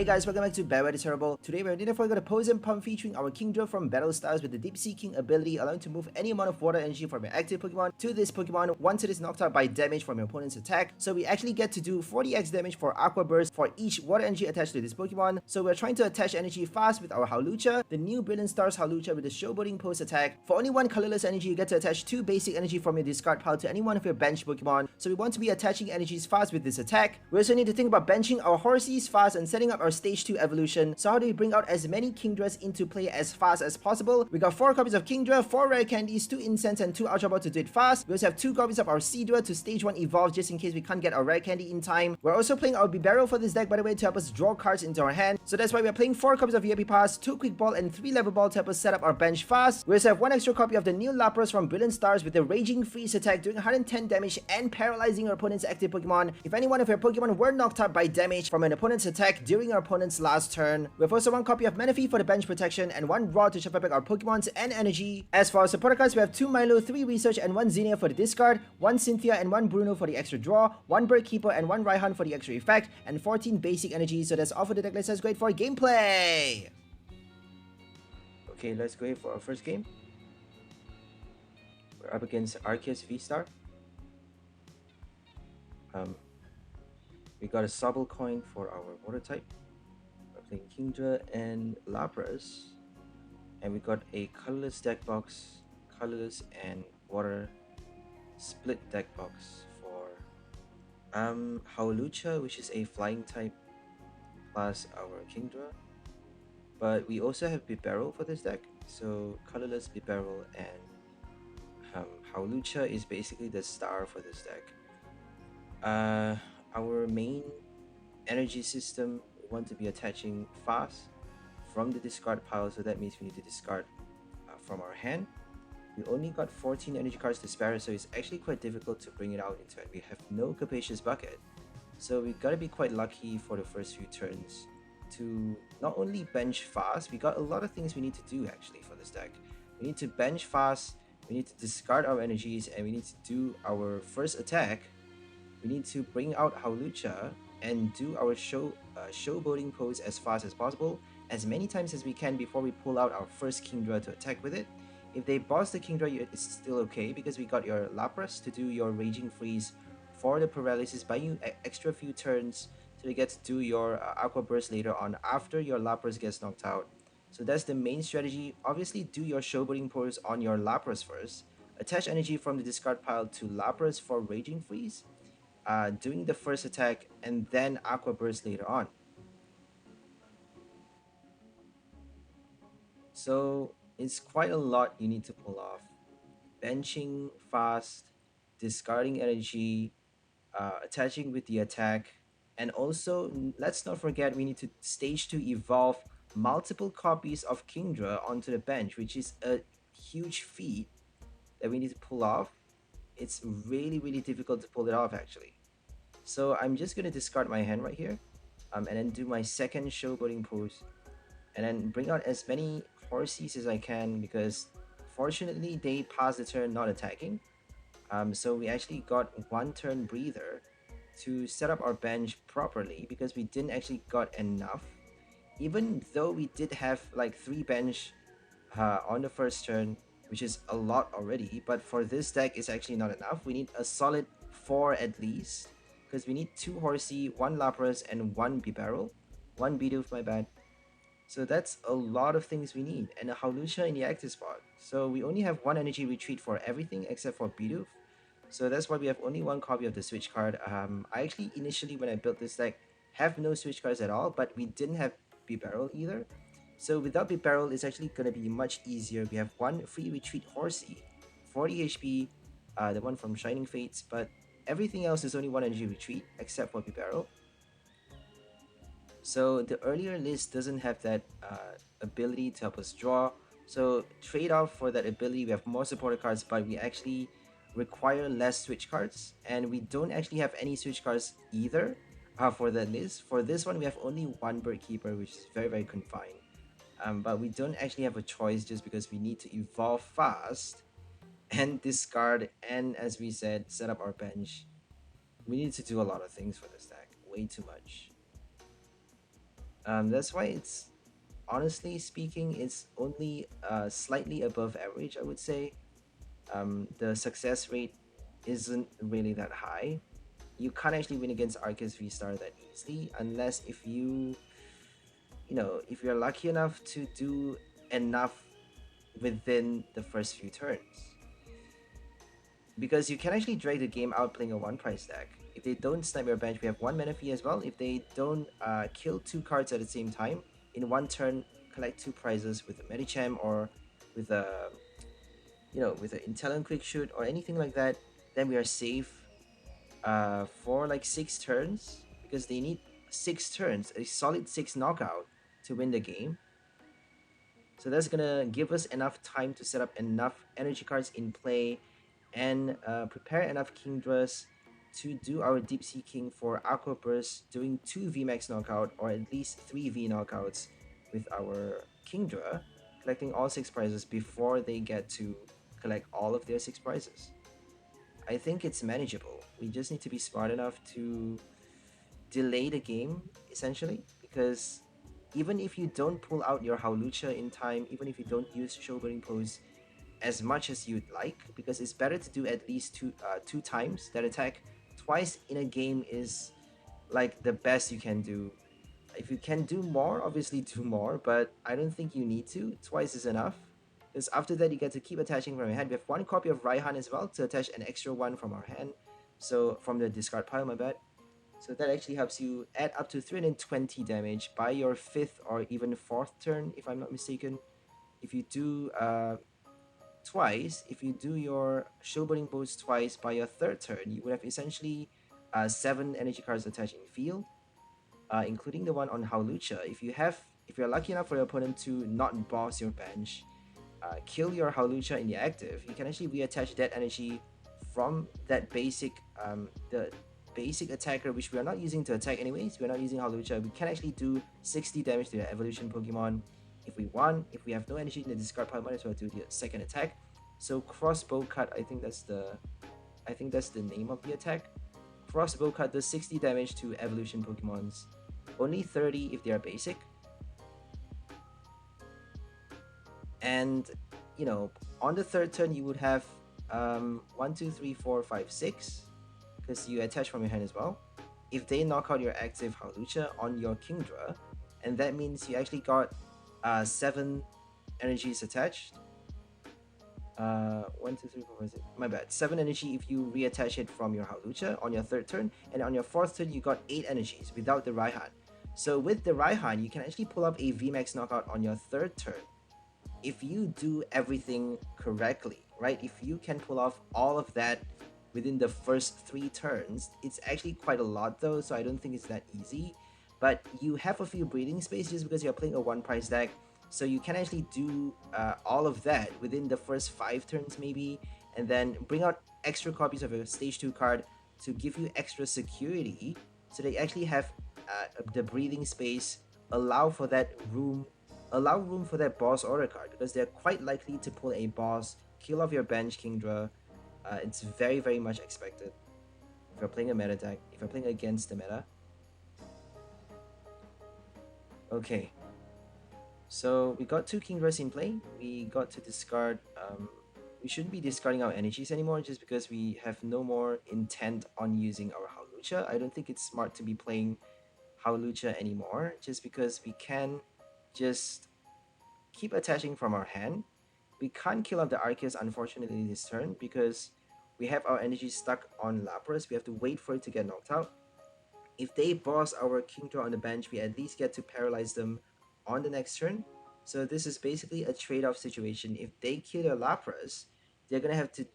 Hey guys, welcome back to Bad Weather Terrible. Today we're going to Pose and Pump featuring our Kingdra from Battle Stars with the Deep Seeking ability, allowing to move any amount of water energy from your active Pokemon to this Pokemon once it is knocked out by damage from your opponent's attack. So we actually get to do 40x damage for Aqua Burst for each water energy attached to this Pokemon. So we're trying to attach energy fast with our Hawlucha, the new Brilliant Stars Hawlucha with the Showboating Pose attack. For only one colorless energy, you get to attach 2 basic energy from your discard pile to any one of your bench Pokemon. So we want to be attaching energies fast with this attack. We also need to think about benching our Horses fast and setting up our stage 2 evolution. So how do we bring out as many Kingdras into play as fast as possible? We got 4 copies of Kingdra, 4 rare candies, 2 incense and 2 Ultra Ball to do it fast. We also have 2 copies of our Seadra to stage 1 evolve just in case we can't get our rare candy in time. We're also playing our Bibarel for this deck, by the way, to help us draw cards into our hand. So that's why we're playing 4 copies of VIP Pass, 2 Quick Ball and 3 Level Ball to help us set up our bench fast. We also have 1 extra copy of the new Lapras from Brilliant Stars with the Raging Freeze attack doing 110 damage and paralyzing our opponent's active Pokemon if any one of your Pokemon were knocked out by damage from an opponent's attack during our opponent's last turn. We have also 1 copy of Manaphy for the bench protection and 1 Raw to shuffle back our Pokemons and energy. As for our supporter cards, we have 2 Milo, 3 Research and 1 Zinnia for the discard, 1 Cynthia and 1 Bruno for the extra draw, 1 Bird Keeper and 1 Raihan for the extra effect, and 14 basic energy. So that's all for the deck list. Let's go for gameplay! Okay, let's go for our first game. We're up against Arceus VSTAR. We got a Sobble coin for our water type. We're playing Kingdra and Lapras. And we got a colorless deck box, colorless and water split deck box for Hawlucha, which is a flying type, plus our Kingdra. But we also have Bibarel for this deck. So colorless Bibarel and Hawlucha is basically the star for this deck. Our main energy system, we want to be attaching fast from the discard pile, so that means we need to discard from our hand. We only got 14 energy cards to spare, so it's actually quite difficult to bring it out into it. We have no Capacious Bucket, so we gotta be quite lucky for the first few turns to not only bench fast, we got a lot of things we need to do actually for this deck. We need to bench fast, we need to discard our energies, and we need to do our first attack. We need to bring out Hawlucha and do our Showboating Pose as fast as possible, as many times as we can before we pull out our first Kingdra to attack with it. If they boss the Kingdra, it's still okay because we got your Lapras to do your Raging Freeze for the paralysis, buy you extra few turns so you get to do your Aqua Burst later on after your Lapras gets knocked out. So that's the main strategy. Obviously, do your Showboating Pose on your Lapras first. Attach energy from the discard pile to Lapras for Raging Freeze, doing the first attack, and then Aqua Burst later on. So it's quite a lot you need to pull off. Benching fast, discarding energy, attaching with the attack, and also let's not forget we need to stage 2 evolve multiple copies of Kingdra onto the bench, which is a huge feat that we need to pull off. It's really difficult to pull it off actually. So I'm just going to discard my hand right here, and then do my second Showboating Pose, and then bring out as many Horses as I can, because fortunately they pass the turn not attacking. So we actually got 1 turn breather to set up our bench properly, because we didn't actually got enough, even though we did have like 3 bench on the first turn, which is a lot already. But for this deck, it's actually not enough. We need a solid 4 at least, because we need 2 Horsey, 1 Lapras, and 1 Bibarel. 1 Bidoof, my bad. So that's a lot of things we need, and a Hawlucha in the active spot. So we only have 1 energy retreat for everything except for Bidoof. So that's why we have only 1 copy of the switch card. I actually initially, when I built this deck, have no switch cards at all, but we didn't have Bibarel either. So without Bibarel, it's actually going to be much easier. We have 1 free retreat Horsey, 40 HP, the one from Shining Fates, but everything else is only 1 energy retreat except for Bibarel. So the earlier list doesn't have that ability to help us draw. So trade off for that ability, we have more supporter cards, but we actually require less switch cards, and we don't actually have any switch cards either for that list. For this one, we have only 1 Bird Keeper, which is very confined. But we don't actually have a choice, just because we need to evolve fast and discard, and as we said, set up our bench. We need to do a lot of things for this deck, way too much. That's why it's, honestly speaking, it's only slightly above average, I would say. The success rate isn't really that high. You can't actually win against Arceus VSTAR that easily unless if if you're lucky enough to do enough within the first few turns. Because you can actually drag the game out playing a one price deck. If they don't snipe your bench, we have one mana fee as well. If they don't kill two cards at the same time, in one turn, collect two prizes with a Medicham or with a with an Inteleon quick shoot or anything like that, then we are safe for like 6 turns because they need 6 turns, a solid 6 knockout to win the game. So that's gonna give us enough time to set up enough energy cards in play and prepare enough Kingdras to do our Deep Sea King for Aqua Burst, doing 2 VMAX knockout or at least 3 V knockouts with our Kingdra, collecting all 6 prizes before they get to collect all of their 6 prizes. I think it's manageable. We just need to be smart enough to delay the game, essentially, because even if you don't pull out your Hawlucha in time, even if you don't use Showboating Pose as much as you'd like, because it's better to do at least two times that attack. Twice in a game is like the best you can do. If you can do more, obviously do more, but I don't think you need to. Twice is enough. Because after that, you get to keep attaching from your hand. We have one copy of Raihan as well to attach an extra one from our hand. So from the discard pile, my bad. So that actually helps you add up to 320 damage by your 5th or even 4th turn, if I'm not mistaken. If you do twice, if you do your Showboating Pose twice by your 3rd turn, you would have essentially 7 energy cards attached in field, including the one on Hawlucha. If you're lucky enough for your opponent to not boss your bench, kill your Hawlucha in the active, you can actually reattach that energy from that the basic attacker, which we are not using to attack anyways. We're not using Hawlucha. We can actually do 60 damage to the evolution Pokemon if we want. If we have no energy in the discard pile, might as well do the second attack. So crossbow cut, I think that's the name of the attack. Crossbow cut does 60 damage to evolution Pokemons, only 30 if they are basic. And on the 3rd turn you would have 1, 2, 3, 4, 5, 6, because you attach from your hand as well. If they knock out your active Hawlucha on your Kingdra, and that means you actually got 7 energies attached. 1, 2, 3, 4, 5, 6. My bad. 7 energy if you reattach it from your Hawlucha on your 3rd turn, and on your 4th turn you got 8 energies without the Raihan. So with the Raihan, you can actually pull up a VMAX knockout on your 3rd turn. If you do everything correctly, right? If you can pull off all of that within the first 3 turns, it's actually quite a lot though, so I don't think it's that easy. But you have a few breathing space just because you're playing a one price deck, so you can actually do all of that within the first 5 turns maybe, and then bring out extra copies of your stage 2 card to give you extra security, so they actually have the breathing space, allow for that room allow room for that boss order card, because they're quite likely to pull a boss, kill off your bench Kingdra. It's very, very much expected if you're playing a meta deck, if you're playing against the meta. Okay, so we got 2 Kingdras in play. We got to discard. We shouldn't be discarding our energies anymore just because we have no more intent on using our Hawlucha. I don't think it's smart to be playing Hawlucha anymore just because we can just keep attaching from our hand. We can't kill off the Arceus unfortunately this turn because we have our energy stuck on Lapras. We have to wait for it to get knocked out. If they boss our Kingdra on the bench, we at least get to paralyze them on the next turn. So this is basically a trade-off situation. If they kill your Lapras, they're gonna have to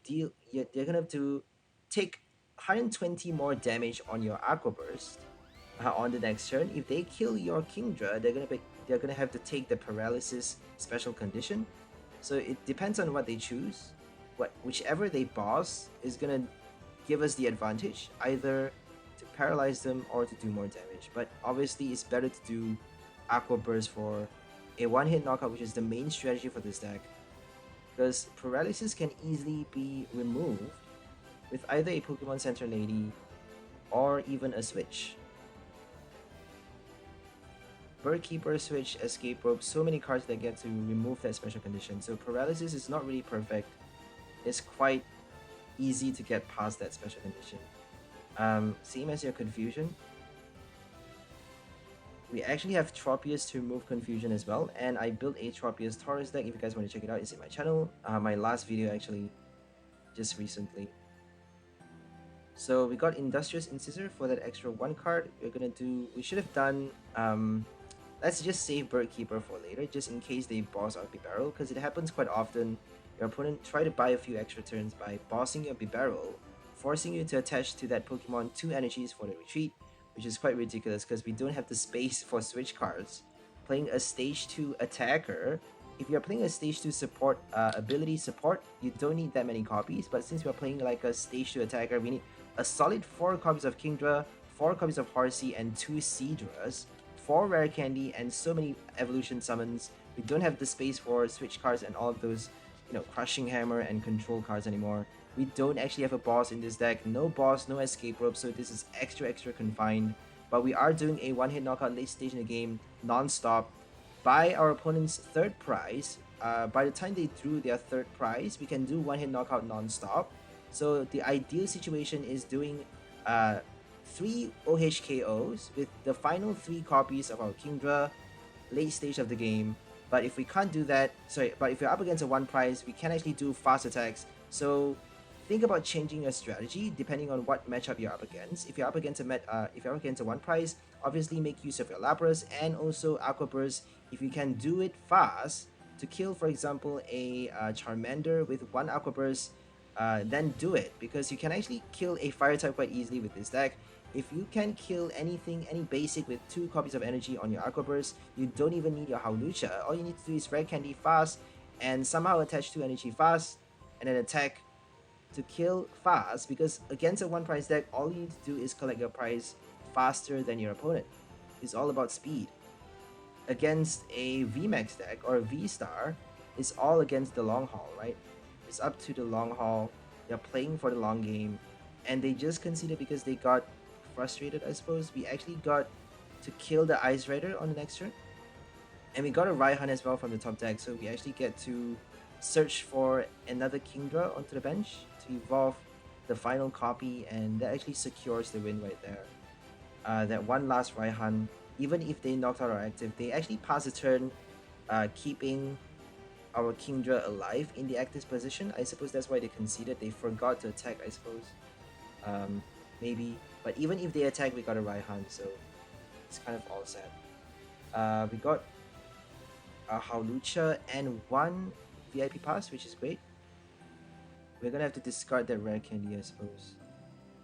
they're gonna have to take 120 more damage on your Aqua Burst on the next turn. If they kill your Kingdra, they're gonna have to take the paralysis special condition. So it depends on what they choose. Whichever they boss is gonna give us the advantage, either to paralyze them or to do more damage. But obviously, it's better to do Aqua Burst for a one-hit knockout, which is the main strategy for this deck, because paralysis can easily be removed with either a Pokemon Center Lady or even a switch. Bird Keeper, Switch, Escape Rope, so many cards that get to remove that special condition. So Paralysis is not really perfect. It's quite easy to get past that special condition. Same as your Confusion. We actually have Tropius to remove Confusion as well, and I built a Tropius Taurus deck. If you guys want to check it out, it's in my channel. My last video actually, just recently. So we got Industrious Incisor for that extra one card. We should have done, let's just save Bird Keeper for later, just in case they boss our Bibarel, because it happens quite often. Your opponent try to buy a few extra turns by bossing your Bibarel, forcing you to attach to that Pokemon 2 energies for the retreat, which is quite ridiculous because we don't have the space for switch cards. Playing a stage 2 attacker, if you're playing a stage 2 support ability support, you don't need that many copies, but since we're playing like a stage 2 attacker, we need a solid 4 copies of Kingdra, 4 copies of Horsey, and 2 Seadras, 4 Rare Candy, and so many Evolution Summons. We don't have the space for switch cards and all of those, Crushing Hammer and Control cards anymore. We don't actually have a boss in this deck. No boss, no escape rope, so this is extra confined. But we are doing a one-hit knockout late stage in the game, non-stop, by our opponent's third prize. By the time they drew their third prize, we can do one-hit knockout non-stop. So the ideal situation is doing 3 OHKOs with the final 3 copies of our Kingdra late stage of the game. But if we can't do that, but if you're up against a one prize, we can actually do fast attacks. So think about changing your strategy depending on what matchup you're up against. If you're up against a one prize, obviously make use of your Lapras and also Aqua Burst if you can do it fast to kill, for example, a Charmander with 1 Aqua Burst. Then do it, because you can actually kill a fire type quite easily with this deck. If you can kill any basic with 2 copies of energy on your Aqua Burst, you don't even need your Hawlucha. All you need to do is Rare Candy fast and somehow attach 2 energy fast and then attack to kill fast, because against a one prize deck, all you need to do is collect your prize faster than your opponent. It's all about speed. Against a VMAX deck or a VSTAR, it's all against the long haul, right? It's up to the long haul. They're playing for the long game, and they just conceded because they got frustrated, I suppose. We actually got to kill the Ice Rider on the next turn, and we got a Raihan as well from the top deck, so we actually get to search for another Kingdra onto the bench to evolve the final copy, and that actually secures the win right there. That one last Raihan, even if they knocked out our active, they actually pass a turn, keeping our Kingdra alive in the active position. I suppose that's why they conceded. They forgot to attack, I suppose. Maybe. But even if they attack, we got a Raihan, so it's kind of all set. We got a Hawlucha and 1 VIP pass, which is great. We're gonna have to discard that Rare Candy, I suppose.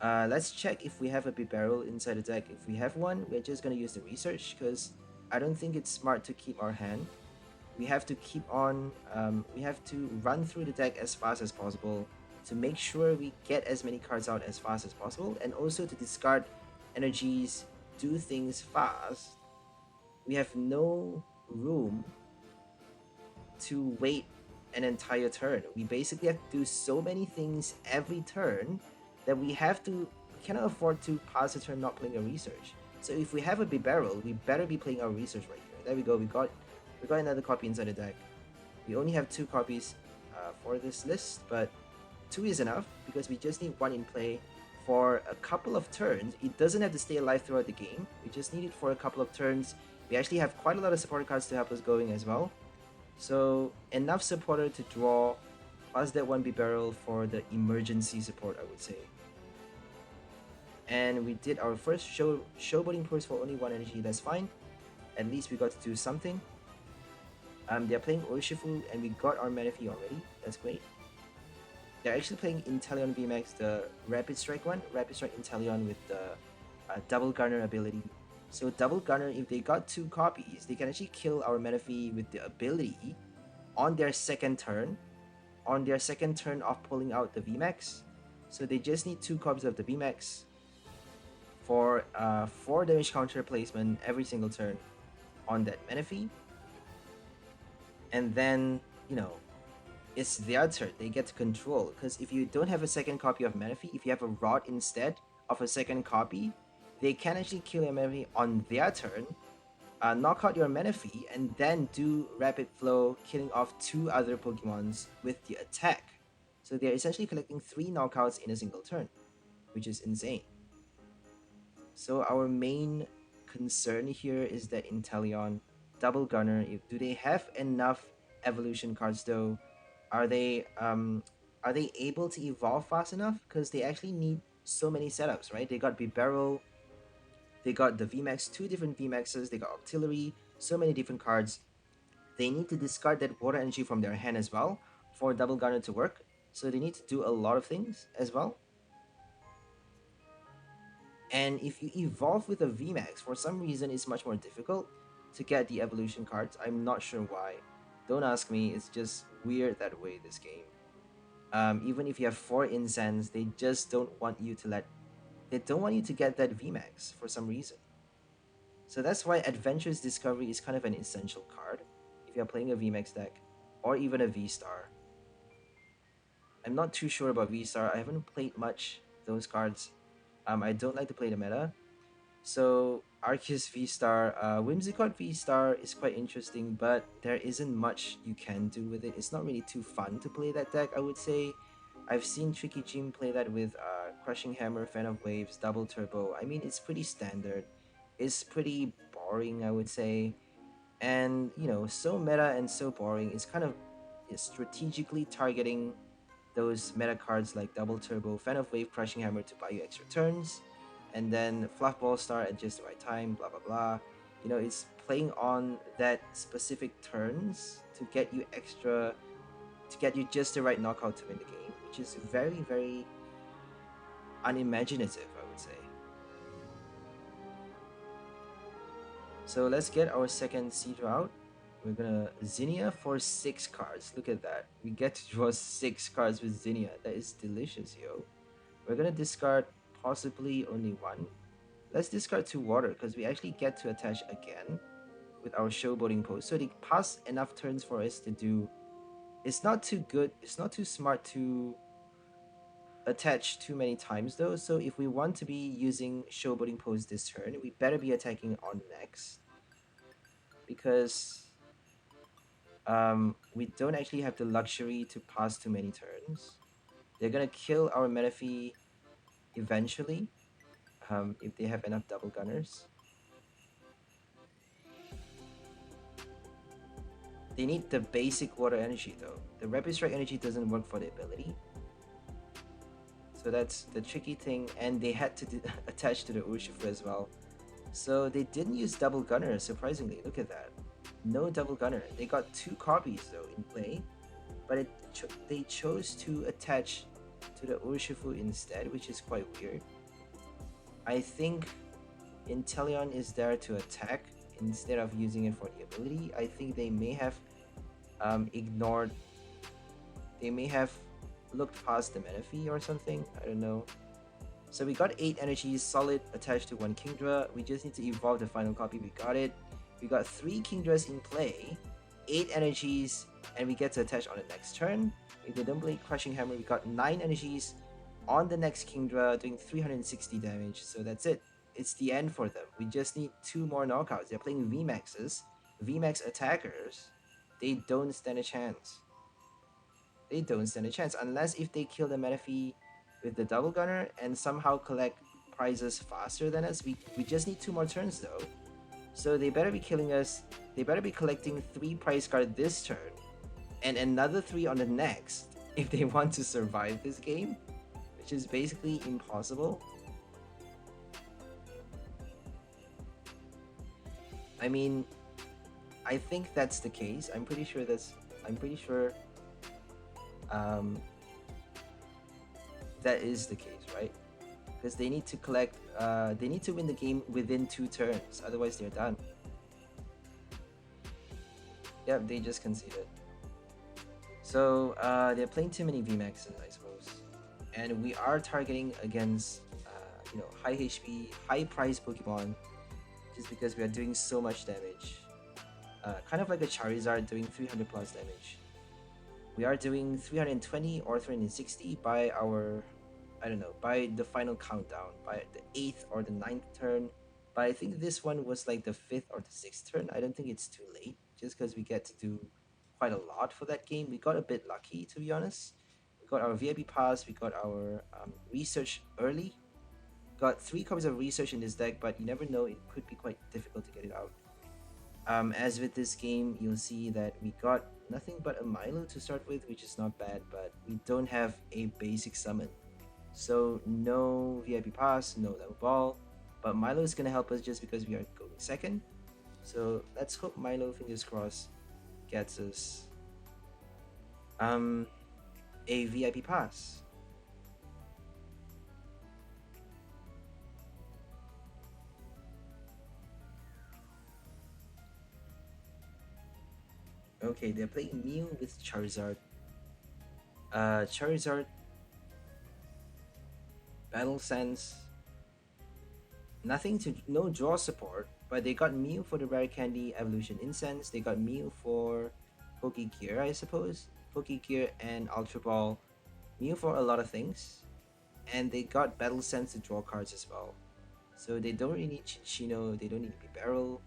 Let's check if we have a Bibarel inside the deck. If we have one, we're just gonna use the research, because I don't think it's smart to keep our hand. We have to keep on, we have to run through the deck as fast as possible to make sure we get as many cards out as fast as possible, and also to discard energies, do things fast. We have no room to wait an entire turn. We basically have to do so many things every turn that we cannot afford to pass a turn not playing a research. So if we have a Bibarel, we better be playing our research right here. There we go, we got another copy inside the deck. We only have 2 copies for this list, but 2 is enough because we just need 1 in play for a couple of turns. It doesn't have to stay alive throughout the game. We just need it for a couple of turns. We actually have quite a lot of supporter cards to help us going as well. So enough supporter to draw, plus that 1 Bibarel for the emergency support, I would say. And we did our first Showboating Pose for only 1 energy. That's fine. At least we got to do something. They're playing Urshifu, and we got our Manaphy already. That's great. They're actually playing Inteleon VMAX, the Rapid Strike one. Rapid Strike Inteleon with the Double Garner ability. So Double Garner, if they got 2 copies, they can actually kill our Manaphy with the ability on their second turn. On their second turn of pulling out the VMAX. So they just need 2 copies of the VMAX for 4 damage counter placement every single turn on that Manaphy. And then, it's their turn. They get to control. Because if you don't have a second copy of Manaphy, if you have a Rod instead of a second copy, they can actually kill your Manaphy on their turn knock out your Menifee, and then do Rapid Flow, killing off two other Pokemons with the attack. So they're essentially collecting three knockouts in a single turn, which is insane. So our main concern here is that Inteleon, Double Gunner, do they have enough evolution cards though? Are they able to evolve fast enough? Because they actually need so many setups, right? They got Bibarel, they got the VMAX, two different VMAXs, they got Artillery, so many different cards. They need to discard that water energy from their hand as well for Double Gunner to work. So they need to do a lot of things as well. And if you evolve with a VMAX, for some reason it's much more difficult to get the evolution cards. I'm not sure why. Don't ask me, it's just weird that way, this game. Even if you have 4 incense, they just don't want you to get that VMAX for some reason. So that's why Adventurous Discovery is kind of an essential card if you're playing a VMAX deck, or even a VSTAR. I'm not too sure about VSTAR. I haven't played much those cards. I don't like to play the meta. So Arceus V-Star, Whimsicott V-Star is quite interesting, but there isn't much you can do with it. It's not really too fun to play that deck, I would say. I've seen Tricky Jim play that with Crushing Hammer, Fan of Waves, Double Turbo. I mean, it's pretty standard. It's pretty boring, I would say. And, so meta and so boring. It's kind of strategically targeting those meta cards like Double Turbo, Fan of Wave, Crushing Hammer to buy you extra turns, and then Fluffball Star at just the right time, blah blah blah. It's playing on that specific turns to get you just the right knockout to win the game, which is very, very unimaginative, I would say. So let's get our second Seedra out. We're gonna Zinnia for 6 cards. Look at that. We get to draw 6 cards with Zinnia. That is delicious, yo. We're gonna discard possibly only one. Let's discard 2 water because we actually get to attach again with our Showboating Pose. So they pass enough turns for us to do. It's not too good. It's not too smart to attach too many times though. So if we want to be using Showboating Pose this turn, we better be attacking on next, because we don't actually have the luxury to pass too many turns. They're gonna kill our Menifee eventually, if they have enough double gunners. They need the basic water energy though. The Rapid Strike energy doesn't work for the ability. So that's the tricky thing, and they had to attach to the Urshifu as well. So they didn't use double gunner, surprisingly. Look at that. No double gunner. They got 2 copies though in play, but they chose to attach to the Urshifu instead, which is quite weird. I think Inteleon is there to attack instead of using it for the ability. I think they may have ignored. They may have looked past the Menifee or something. I don't know. So we got 8 energies solid attached to 1 Kingdra. We just need to evolve the final copy. We got it. We got 3 Kingdras in play, 8 energies, and we get to attach on the next turn. If they don't play Crushing Hammer, we got 9 energies on the next Kingdra, doing 360 damage. So that's it. It's the end for them. We just need 2 more knockouts. They're playing VMAXs, VMAX attackers. They don't stand a chance. They don't stand a chance unless if they kill the Menifee with the double gunner and somehow collect prizes faster than us. We just need 2 more turns though. So they better be killing us. They better be collecting 3 prize cards this turn and another 3 on the next if they want to survive this game, which is basically impossible. I mean, I think that's the case. I'm pretty sure that is the case, right? Because they need to collect, they need to win the game within 2 turns, otherwise they're done. Yep, they just conceded. So they're playing too many VMAXs, I suppose, and we are targeting against high HP, high price Pokemon, just because we are doing so much damage. Kind of like a Charizard doing 300 plus damage. We are doing 320 or 360 by our, I don't know, by the final countdown, by the 8th or the 9th turn. But I think this one was like the fifth or the sixth turn. I don't think it's too late, just because we get to do quite a lot for that game. We got a bit lucky, to be honest. We got our VIP pass, we got our research early. Got three copies of research in this deck, but you never know, it could be quite difficult to get it out. As with this game, you'll see that we got nothing but a Milo to start with, which is not bad, but we don't have a basic summon. So no VIP pass, no level ball, but Milo is gonna help us just because we are going second. So let's hope Milo, fingers crossed, gets us um a VIP pass. Okay, they're playing Mew with Charizard. Charizard Battle Sense, nothing to no draw support, but they got Mew for the Rare Candy Evolution Incense. They got Mew for Pokegear, I suppose. Pokegear and Ultra Ball. Mew for a lot of things. And they got Battle Sense to draw cards as well. So they don't really need Chinchino, they don't need Bibarel.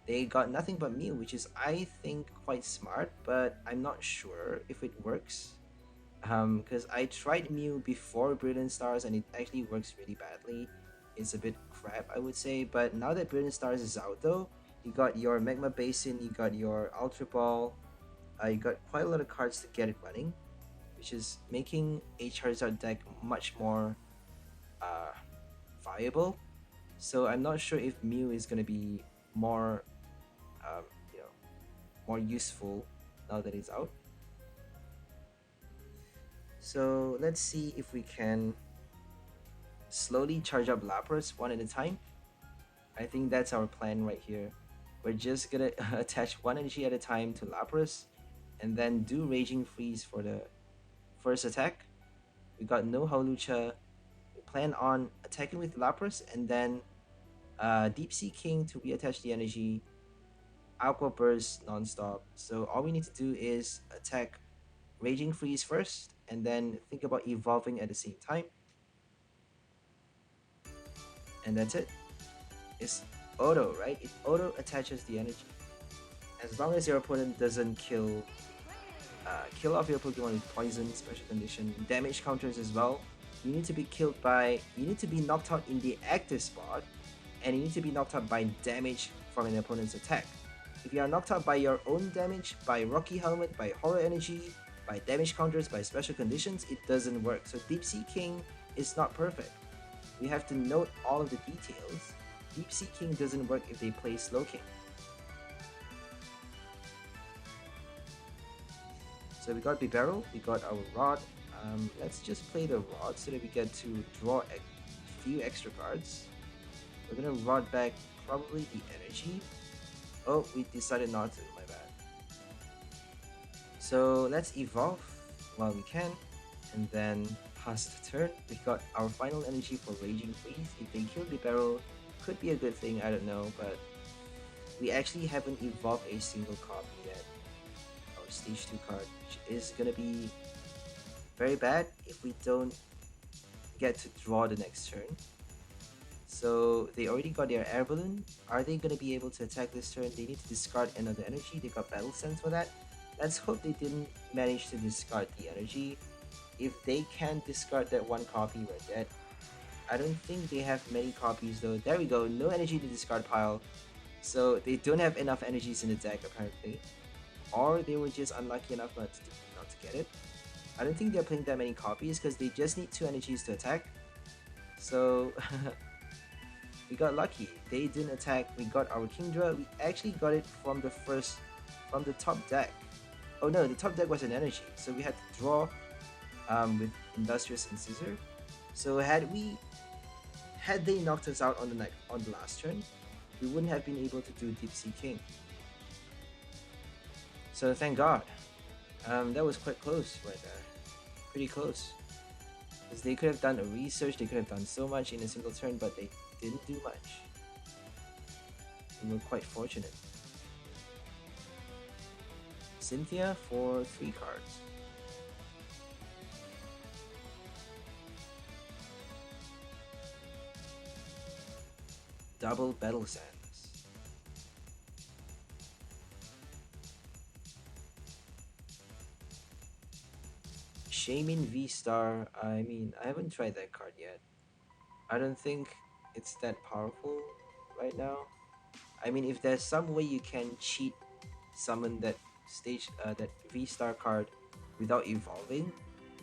They got nothing but Mew, which is, I think, quite smart, but I'm not sure if it works. Because I tried Mew before Brilliant Stars and it actually works really badly. It's a bit crap, I would say. But now that Brilliant Stars is out, though, you got your Magma Basin, you got your Ultra Ball, you got quite a lot of cards to get it running, which is making a Charizard deck much more uh, viable. So I'm not sure if Mew is going to be more, um, you know, more useful now that it's out. So let's see if we can slowly charge up Lapras one at a time. I think that's our plan right here. We're just gonna attach one energy at a time to Lapras and then do Raging Freeze for the first attack. We got no Hawlucha. We plan on attacking with Lapras and then Deep Sea King to reattach the energy, Aqua Burst non-stop. So all we need to do is attack Raging Freeze first and then think about evolving at the same time. And that's it. It's auto, right? It auto attaches the energy. As long as your opponent doesn't kill off your Pokemon with poison, special condition, damage counters as well. You need to be knocked out in the active spot, and you need to be knocked out by damage from an opponent's attack. If you are knocked out by your own damage, by Rocky Helmet, by Horror Energy, by damage counters, by special conditions, it doesn't work. So Deep Sea King is not perfect. We have to note all of the details. Deep Sea King doesn't work if they play Slow King. So we got Bibarel, we got our Rod. Let's just play the Rod so that we get to draw a few extra cards. We're gonna Rod back probably the energy. Oh, we decided not to, my bad. So let's evolve while we can, and then pass the turn. We got our final energy for Raging Freeze. If they kill Bibarel, could be a good thing, I don't know, but we actually haven't evolved a single copy yet. Our stage 2 card, which is gonna be very bad if we don't get to draw the next turn. So they already got their air balloon. Are they gonna be able to attack this turn? They need to discard another energy. They got Battle Sense for that. Let's hope they didn't manage to discard the energy. If they can't discard that one copy, we're dead. I don't think they have many copies though. There we go, no energy to discard pile. So they don't have enough energies in the deck apparently. Or they were just unlucky enough not to get it. I don't think they're playing that many copies because they just need 2 energies to attack. So we got lucky. They didn't attack. We got our Kingdra. We actually got it from the top deck. Oh no, the top deck was an energy. So we had to draw with Industrious Incisor. So had they knocked us out on the last turn, we wouldn't have been able to do Deep Sea King. So thank God. That was quite close right there. Pretty close. Because they could have done a research, they could have done so much in a single turn, but they didn't do much. We were quite fortunate. Cynthia for 3 cards. double battle sands. Shaman VSTAR, I mean, I haven't tried that card yet. I don't think it's that powerful right now. I mean, if there's some way you can cheat summon that VSTAR card without evolving,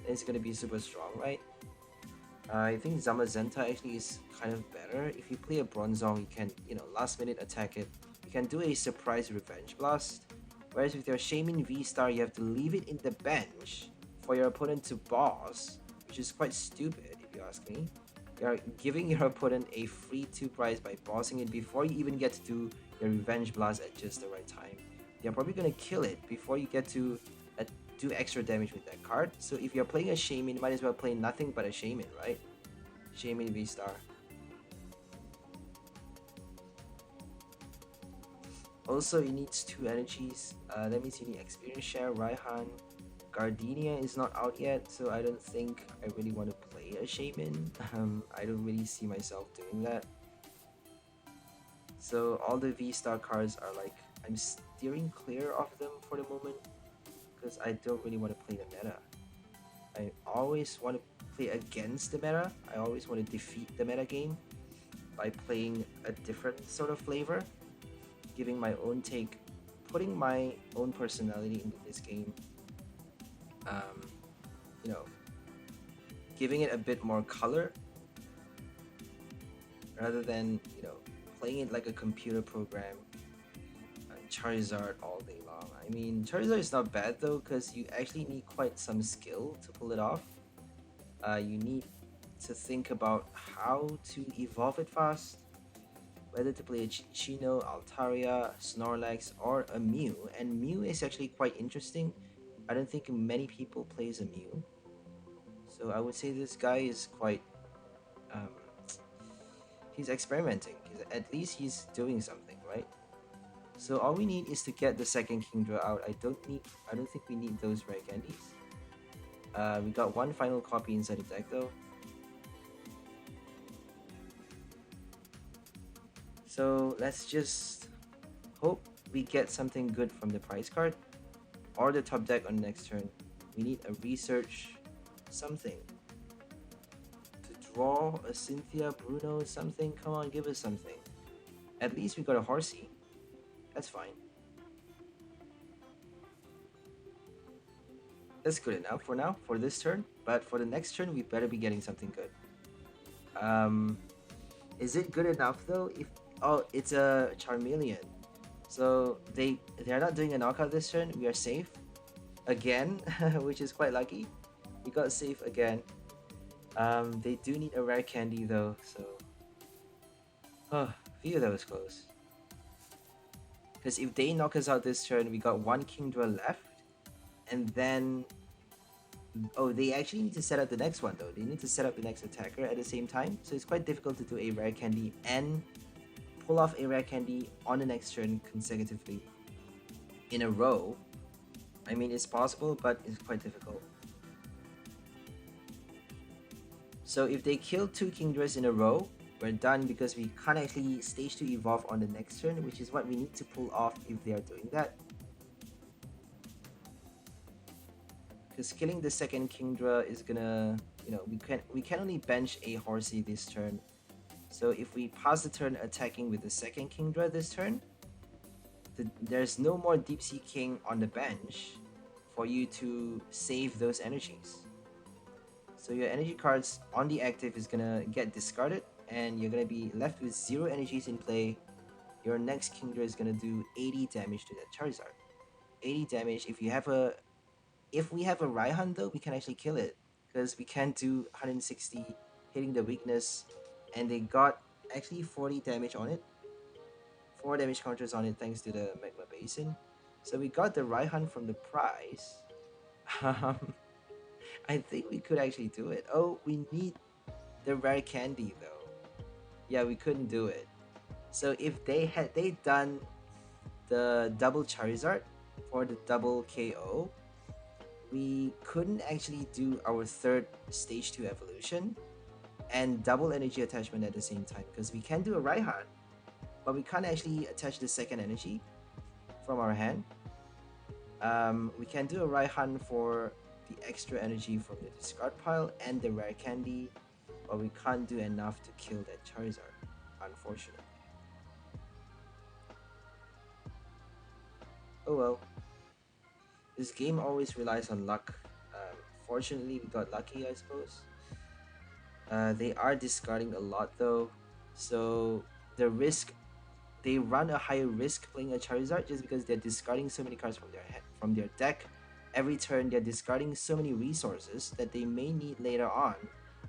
then it's gonna be super strong, right? I think Zamazenta actually is kind of better. If you play a Bronzong, you can, last minute attack it. You can do a surprise Revenge Blast. Whereas with your Shaman V-Star, you have to leave it in the bench for your opponent to boss, which is quite stupid if you ask me. You're giving your opponent a free 2 prize by bossing it before you even get to do your Revenge Blast at just the right time. You're probably gonna kill it before you get to do extra damage with that card. So if you're playing a Shaman, you might as well play nothing but a Shaman, right? Shaman V-Star. Also, it needs 2 energies. That means you need Experience Share, Raihan. Gardenia is not out yet, so I don't think I really want to play a Shaman. I don't really see myself doing that. So all the V-Star cards are like, I'm steering clear of them for the moment, because I don't really want to play the meta. I always want to play against the meta. I always want to defeat the meta game by playing a different sort of flavor, giving my own take, putting my own personality into this game. Giving it a bit more color rather than playing it like a computer program. Charizard all day long. I mean, Charizard is not bad though, because you actually need quite some skill to pull it off. You need to think about how to evolve it fast, whether to play a Chino, Altaria, Snorlax, or a Mew. And Mew is actually quite interesting. I don't think many people plays a Mew. So I would say this guy is quite he's experimenting. At least he's doing something, right? So all we need is to get the second Kingdra out. I don't think we need those rare candies. We got one final copy inside the deck though. So let's just hope we get something good from the prize card or the top deck on the next turn. We need a research something. To draw a Cynthia, Bruno, something. Come on, give us something. At least we got a Horsey. That's fine. That's good enough for now, for this turn. But for the next turn, we better be getting something good. Is it good enough though? It's a Charmeleon. So they're not doing a knockout this turn. We are safe again, which is quite lucky. We got safe again. They do need a rare candy though, so phew, that was close. Because if they knock us out this turn, we got one Kingdra left, and then they actually need to set up the next one though. They need to set up the next attacker at the same time, so it's quite difficult to do a rare candy and pull off a rare candy on the next turn consecutively in a row. I mean, it's possible, but it's quite difficult. So if they kill 2 Kingdras in a row, we're done, because we can't actually stage 2 evolve on the next turn, which is what we need to pull off if they are doing that. Because killing the second Kingdra is gonna, we can only bench a Horsey this turn. So if we pass the turn attacking with the second Kingdra this turn, there's no more Deep Sea King on the bench for you to save those energies. So your energy cards on the active is gonna get discarded, and you're gonna be left with 0 energies in play. Your next Kingdra is gonna do 80 damage to that Charizard. 80 damage. If we have a Raihan though, we can actually kill it, because we can do 160 hitting the weakness, and they got actually 40 damage on it. 4 damage counters on it thanks to the Magma Basin. So we got the Raihan from the prize. I think we could actually do it. Oh, we need the rare candy though. Yeah, we couldn't do it. So if they done the double Charizard for the double KO, we couldn't actually do our third stage 2 evolution and double energy attachment at the same time, because we can do a Raihan. but we can't actually attach the second energy from our hand. We can do a Raihan for the extra energy from the discard pile and the rare candy, but we can't do enough to kill that Charizard, unfortunately. Oh well, this game always relies on luck. Fortunately, we got lucky, I suppose. They are discarding a lot though, so the risk they run a higher risk playing a Charizard just because they're discarding so many cards from their deck. Every turn, they're discarding so many resources that they may need later on,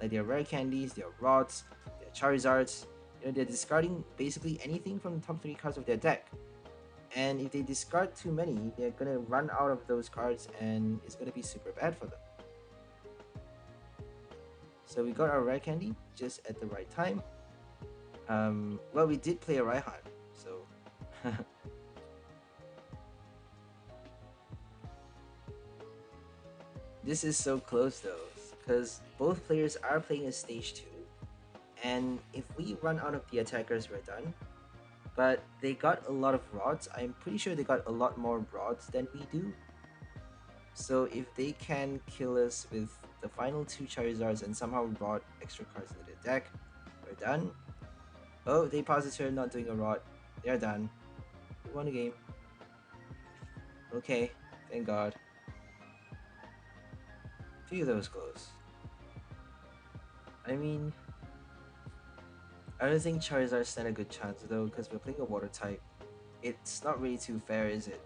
like their rare candies, their rods, their Charizards. You know, they're discarding basically anything from the top three cards of their deck. And if they discard too many, they're gonna run out of those cards, and it's gonna be super bad for them. So we got our rare candy just at the right time. Well, we did play a Raihan, so this is so close though, because both players are playing a stage 2, and if we run out of the attackers, we're done. But they got a lot of rods. I'm pretty sure they got a lot more rods than we do. So if they can kill us with the final two Charizards and somehow rod extra cards into the deck, we're done. Oh, they paused the turn not doing a rod. They're done. We won the game. Okay, thank God. Few of those close. I mean, I don't think Charizard stand a good chance though, because we're playing a water type. It's not really too fair, is it?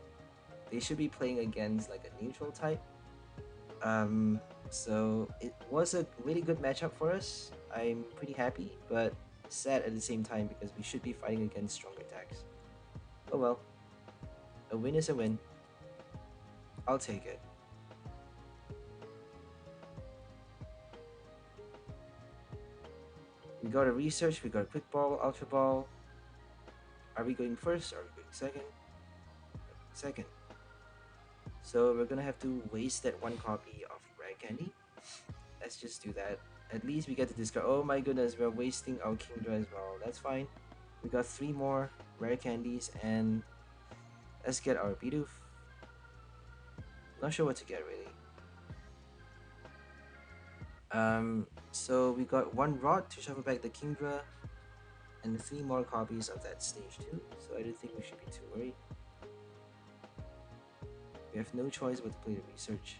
They should be playing against like a neutral type. Um, so it was a really good matchup for us. I'm pretty happy, but sad at the same time because we should be fighting against stronger attacks. Oh well, a win is a win. I'll take it. We got a research, we got a quick ball, ultra ball. Are we going first? Are we going second? Second. So we're gonna have to waste that one copy of rare candy. Let's just do that. At least we get to discard. Oh my goodness, we're wasting our Kingdra as well. That's fine. We got 3 more rare candies, and let's get our Bidoof. Not sure what to get really. So we got 1 rod to shuffle back the Kingdra, and 3 more copies of that stage 2. So I don't think we should be too worried. We have no choice but to play the research.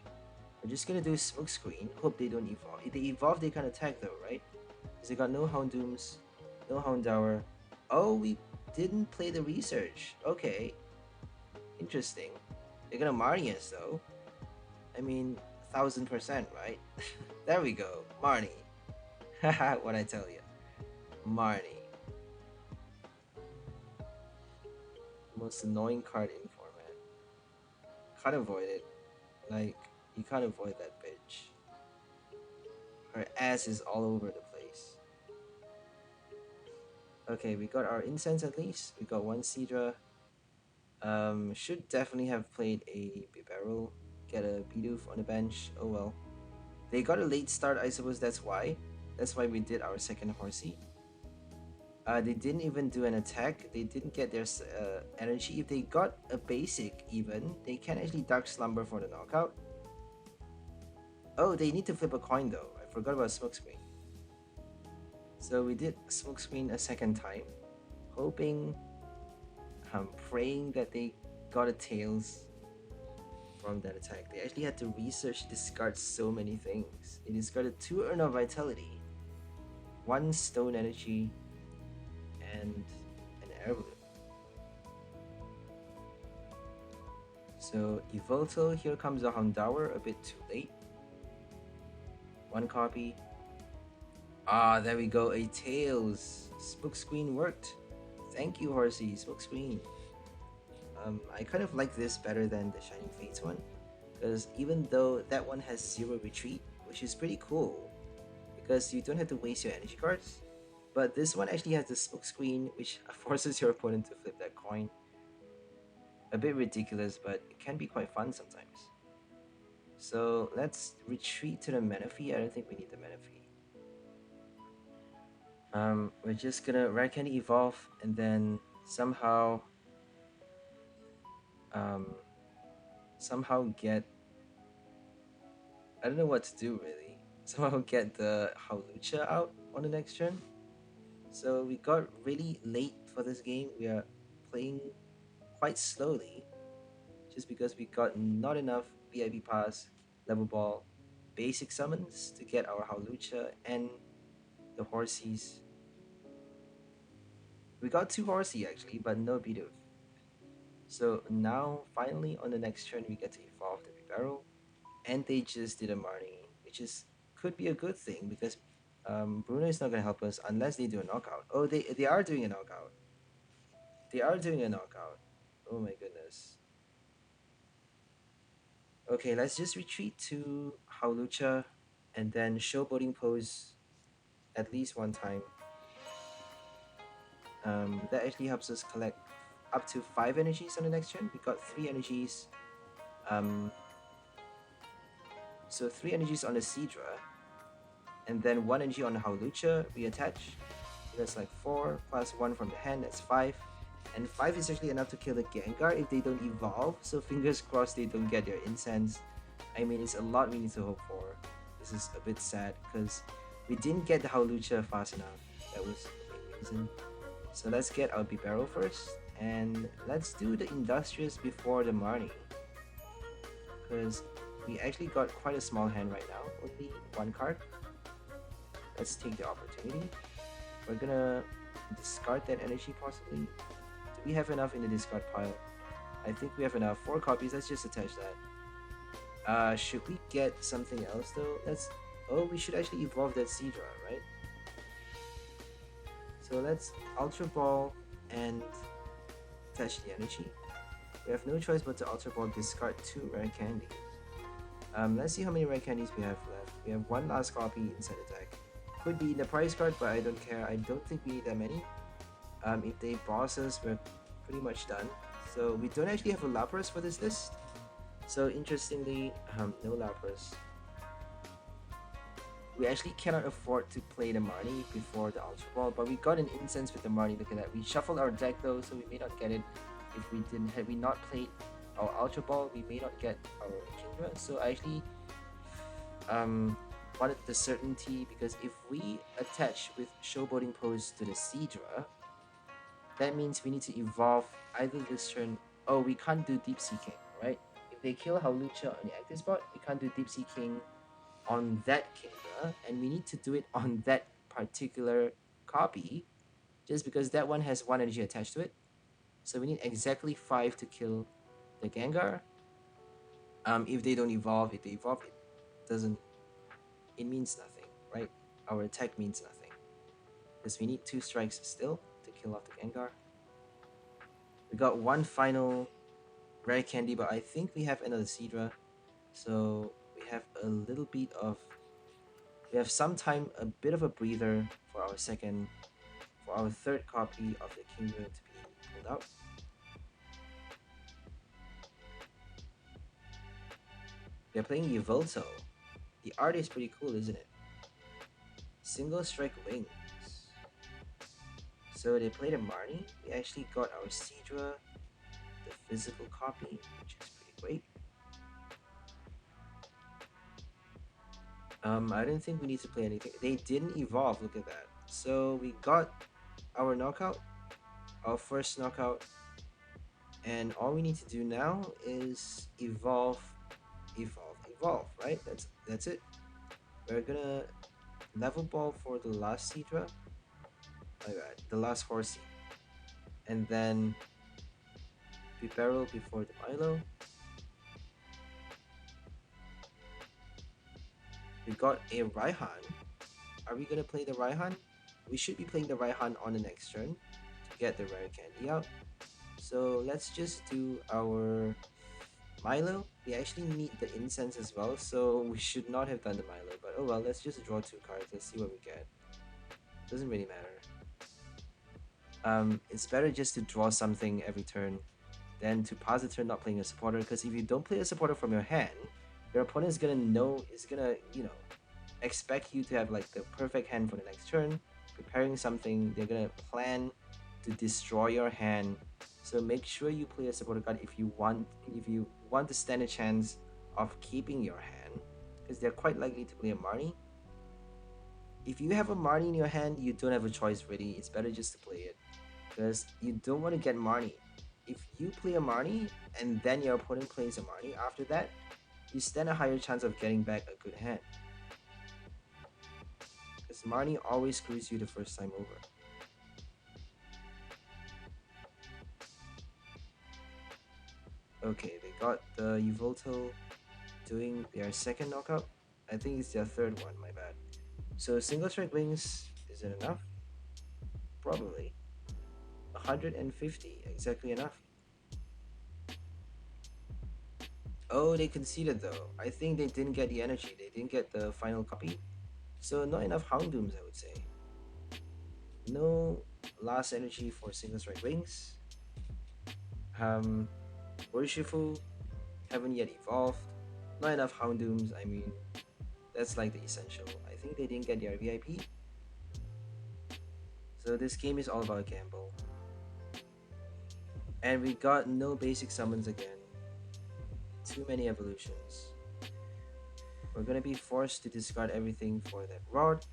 We're just gonna do smoke screen. Hope they don't evolve. If they evolve, they can attack though, right? Because they got no Houndooms, no Houndour. Oh, we didn't play the research. Okay, interesting. They're gonna Marnie us though. I mean, 1000%, right? There we go, Marnie. Haha, what I tell you, Marnie. Most annoying card in format. Can't avoid it. Like, you can't avoid that bitch. Her ass is all over the place. Okay, we got our incense at least. We got 1 Seadra. Should definitely have played a Bibarel. Get a Bidoof on the bench. Oh well. They got a late start, I suppose that's why. That's why we did our second Horsey. They didn't even do an attack. They didn't get their energy. If they got a basic even, they can actually Dark Slumber for the knockout. Oh, they need to flip a coin though. I forgot about Smokescreen. So we did Smokescreen a second time. Hoping, praying that they got a Tails from that attack. They actually had to research discard so many things. They discarded 2 Urn of Vitality, 1 Stone Energy, and an Heirloom. So Yveltal, here comes a Houndour, a bit too late. 1 copy. Ah, there we go, a Tails. Smokescreen worked. Thank you, Horsey. Smokescreen. I kind of like this better than the Shining Fates one, because even though that one has 0 retreat, which is pretty cool, because you don't have to waste your energy cards, but this one actually has the smoke screen, which forces your opponent to flip that coin. A bit ridiculous, but it can be quite fun sometimes. So let's retreat to the Manaphy. I don't think we need the Manaphy. We're just gonna Rare Candy evolve and then somehow um somehow get, I don't know what to do really. Somehow get the Hawlucha out on the next turn. So we got really late for this game. We are playing quite slowly just because we got not enough VIP pass, level ball, basic summons to get our Hawlucha and the Horsies. We got two Horsey actually, but no Bidoof. So now finally on the next turn we get to evolve the Bibarel, and they just did a Marnie, which is could be a good thing because Bruno is not gonna help us unless they do a knockout. Oh, they are doing a knockout. They are doing a knockout. Oh my goodness. Okay, let's just retreat to Hawlucha and then Showboating Pose at least one time. That actually helps us collect up to 5 energies on the next turn. We got 3 energies. Um, so 3 energies on the Seadra, and then 1 energy on the Hawlucha, reattach. So that's like 4 plus 1 from the hand, that's 5. And 5 is actually enough to kill the Gengar if they don't evolve, so fingers crossed they don't get their incense. I mean, it's a lot we need to hope for. This is a bit sad because we didn't get the Hawlucha fast enough. That was the main reason. So let's get our Bibarel first, and let's do the Industrious before the Marnie. Because we actually got quite a small hand right now, only 1 card. Let's take the opportunity. We're gonna discard that energy possibly. Do we have enough in the discard pile? I think we have enough. 4 copies, let's just attach that. Should we get something else though? Oh, we should actually evolve that Seadra, right? So let's Ultra Ball and attach the energy. We have no choice but to Ultra Ball, discard 2 rare candies. Let's see how many rare candies we have left. We have 1 last copy inside the deck. Could be in the prize card, but I don't care. I don't think we need that many. If they boss us, we're pretty much done. So we don't actually have a Lapras for this list. So interestingly, no Lapras. We actually cannot afford to play the Marnie before the Ultra Ball, but we got an incense with the Marnie. Look at that. We shuffled our deck though, so we may not get it. If we didn't, had we not played our Ultra Ball, we may not get our Kingdra. So I actually wanted the certainty, because if we attach with Showboating Pose to the Seadra, that means we need to evolve either this turn. Oh, we can't do Deep Sea King, right? If they kill Hawlucha on the active spot, we can't do Deep Sea King on that Kingdra, and we need to do it on that particular copy, just because that one has 1 energy attached to it. So we need exactly 5 to kill the Gengar. If they don't evolve, if they evolve, it means nothing, right? Our attack means nothing, because we need 2 strikes still to kill off the Gengar. We got 1 final rare candy, but I think we have another Seadra, so we have a little bit of, we have some time, a bit of a breather for our third copy of the Kingdra to be pulled out. They're playing Yveltal. The art is pretty cool, isn't it? Single strike wings. So they played a Marnie. We actually got our Seadra, the physical copy, which is pretty great. I don't think we need to play anything. They didn't evolve, look at that. So we got our knockout, our first knockout, and all we need to do now is evolve, right? That's it. We're gonna level ball for the last Seadra. Oh god, the last Horsey. And then Bibarel before the Milo. We got a Raihan. Are we gonna play the Raihan? We should be playing the Raihan on the next turn to get the rare candy out. So let's just do our Milo. We actually need the incense as well, so we should not have done the Milo. But oh well, let's just draw 2 cards. Let's see what we get. Doesn't really matter. It's better just to draw something every turn than to pass the turn not playing a supporter. Because if you don't play a supporter from your hand, your opponent is gonna expect you to have like the perfect hand for the next turn, preparing something. They're gonna plan to destroy your hand. So make sure you play a supporter card if you want to stand a chance of keeping your hand, because they're quite likely to play a Marnie. If you have a Marnie in your hand, you don't have a choice really. It's better just to play it, because you don't want to get Marnie. If you play a Marnie and then your opponent plays a Marnie after that, you stand a higher chance of getting back a good hand. Because Marnie always screws you the first time over. Okay, they got the Yveltal doing their second knockout. I think it's their third one, my bad. So single strike wings, is it enough? Probably. 150, exactly enough. Oh, they conceded though. I think they didn't get the energy. They didn't get the final copy. So not enough Houndooms, I would say. No last energy for single strike wings. Urshifu haven't yet evolved. Not enough Houndooms. I mean, that's like the essential. I think they didn't get their VIP. So this game is all about gamble. And we got no basic summons again. Too many evolutions. We're gonna be forced to discard everything for that rod.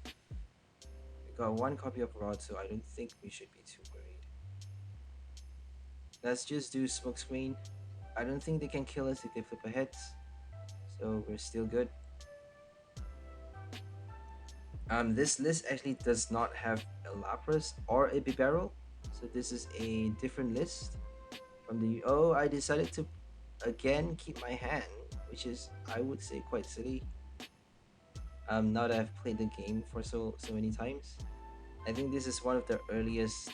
We got one copy of rod, so I don't think we should be too worried. Let's just do smokescreen. I don't think they can kill us if they flip a heads, so we're still good. This list actually does not have a Lapras or a Bibarel, so this is a different list from the. Oh, I decided to again keep my hand, which is, I would say, quite silly. Now that I've played the game for so many times, I think this is one of the earliest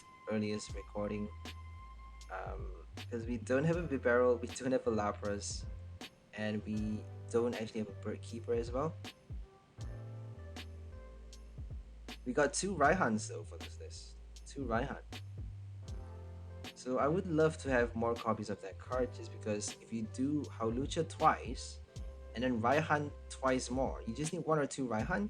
recording. Because we don't have a Bibarel, we don't have a Lapras, and we don't actually have a Bird Keeper as well. We got two Raihans though for this list. Two Raihan. So I would love to have more copies of that card, just because if you do Hawlucha twice and then Raihan twice more, you just need one or two Raihan.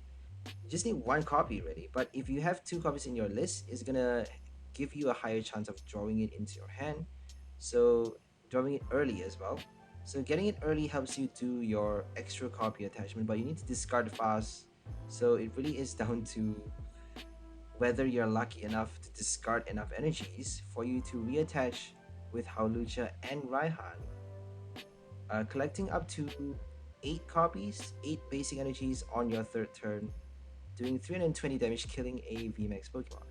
You just need one copy really. But if you have two copies in your list, it's gonna give you a higher chance of drawing it into your hand. So drawing it early as well. So getting it early helps you do your extra copy attachment, but you need to discard fast. So it really is down to whether you're lucky enough to discard enough energies for you to reattach with Hawlucha and Raihan. Collecting up to 8 copies, 8 basic energies on your third turn, doing 320 damage, killing a VMAX Pokemon.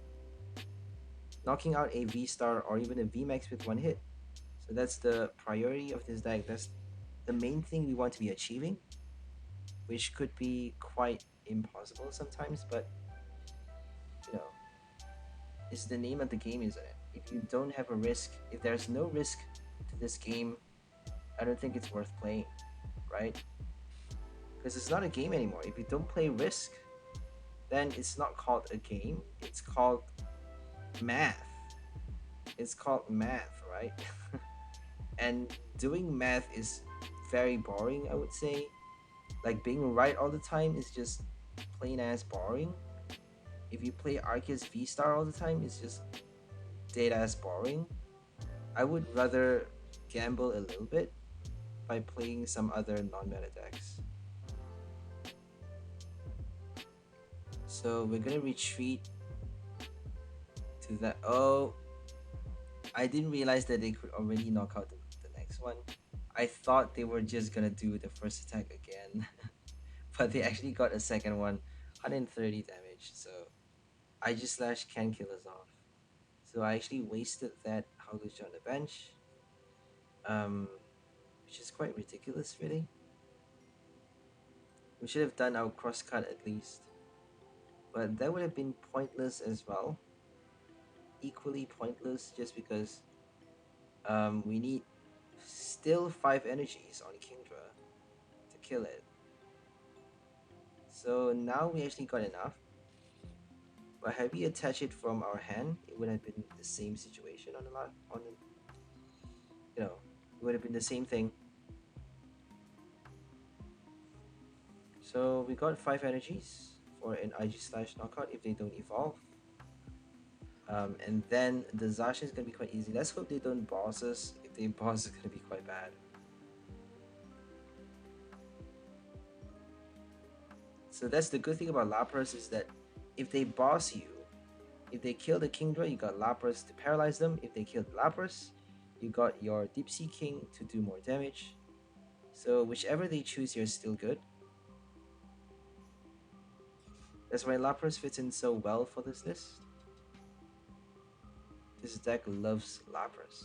Knocking out a VSTAR or even a VMAX with one hit. So that's the priority of this deck. That's the main thing we want to be achieving, which could be quite impossible sometimes, but you know, it's the name of the game, isn't it? If you don't have a risk, if there's no risk to this game, I don't think it's worth playing, right? Because it's not a game anymore. If you don't play Risk, then it's not called a game. It's called math. It's called math, right? And doing math is very boring, I would say. Like being right all the time is just plain ass boring. If you play Arceus VSTAR all the time, it's just dead ass boring. I would rather gamble a little bit by playing some other non-meta decks. So we're gonna retreat to that. Oh, I didn't realize that they could already knock out the next one. I thought they were just gonna do the first attack again, but they actually got a second one, 130 damage. So I just slash can kill us off. So I actually wasted that Hawlucha on the bench, um, which is quite ridiculous, really. We should have done our cross cut at least, but that would have been pointless as well. Equally pointless, just because we need still 5 energies on Kingdra to kill it. So now we actually got enough. But had we attached it from our hand, it would have been the same situation on the you know, it would have been the same thing. So we got 5 energies for an IG slash knockout if they don't evolve. And then the Zacian is gonna be quite easy. Let's hope they don't boss us. If they boss, it's gonna be quite bad. So that's the good thing about Lapras is that if they boss you, if they kill the Kingdra, you got Lapras to paralyze them. If they kill the Lapras, you got your Deep Sea King to do more damage. So whichever they choose here is still good. That's why Lapras fits in so well for this list. This deck loves Lapras.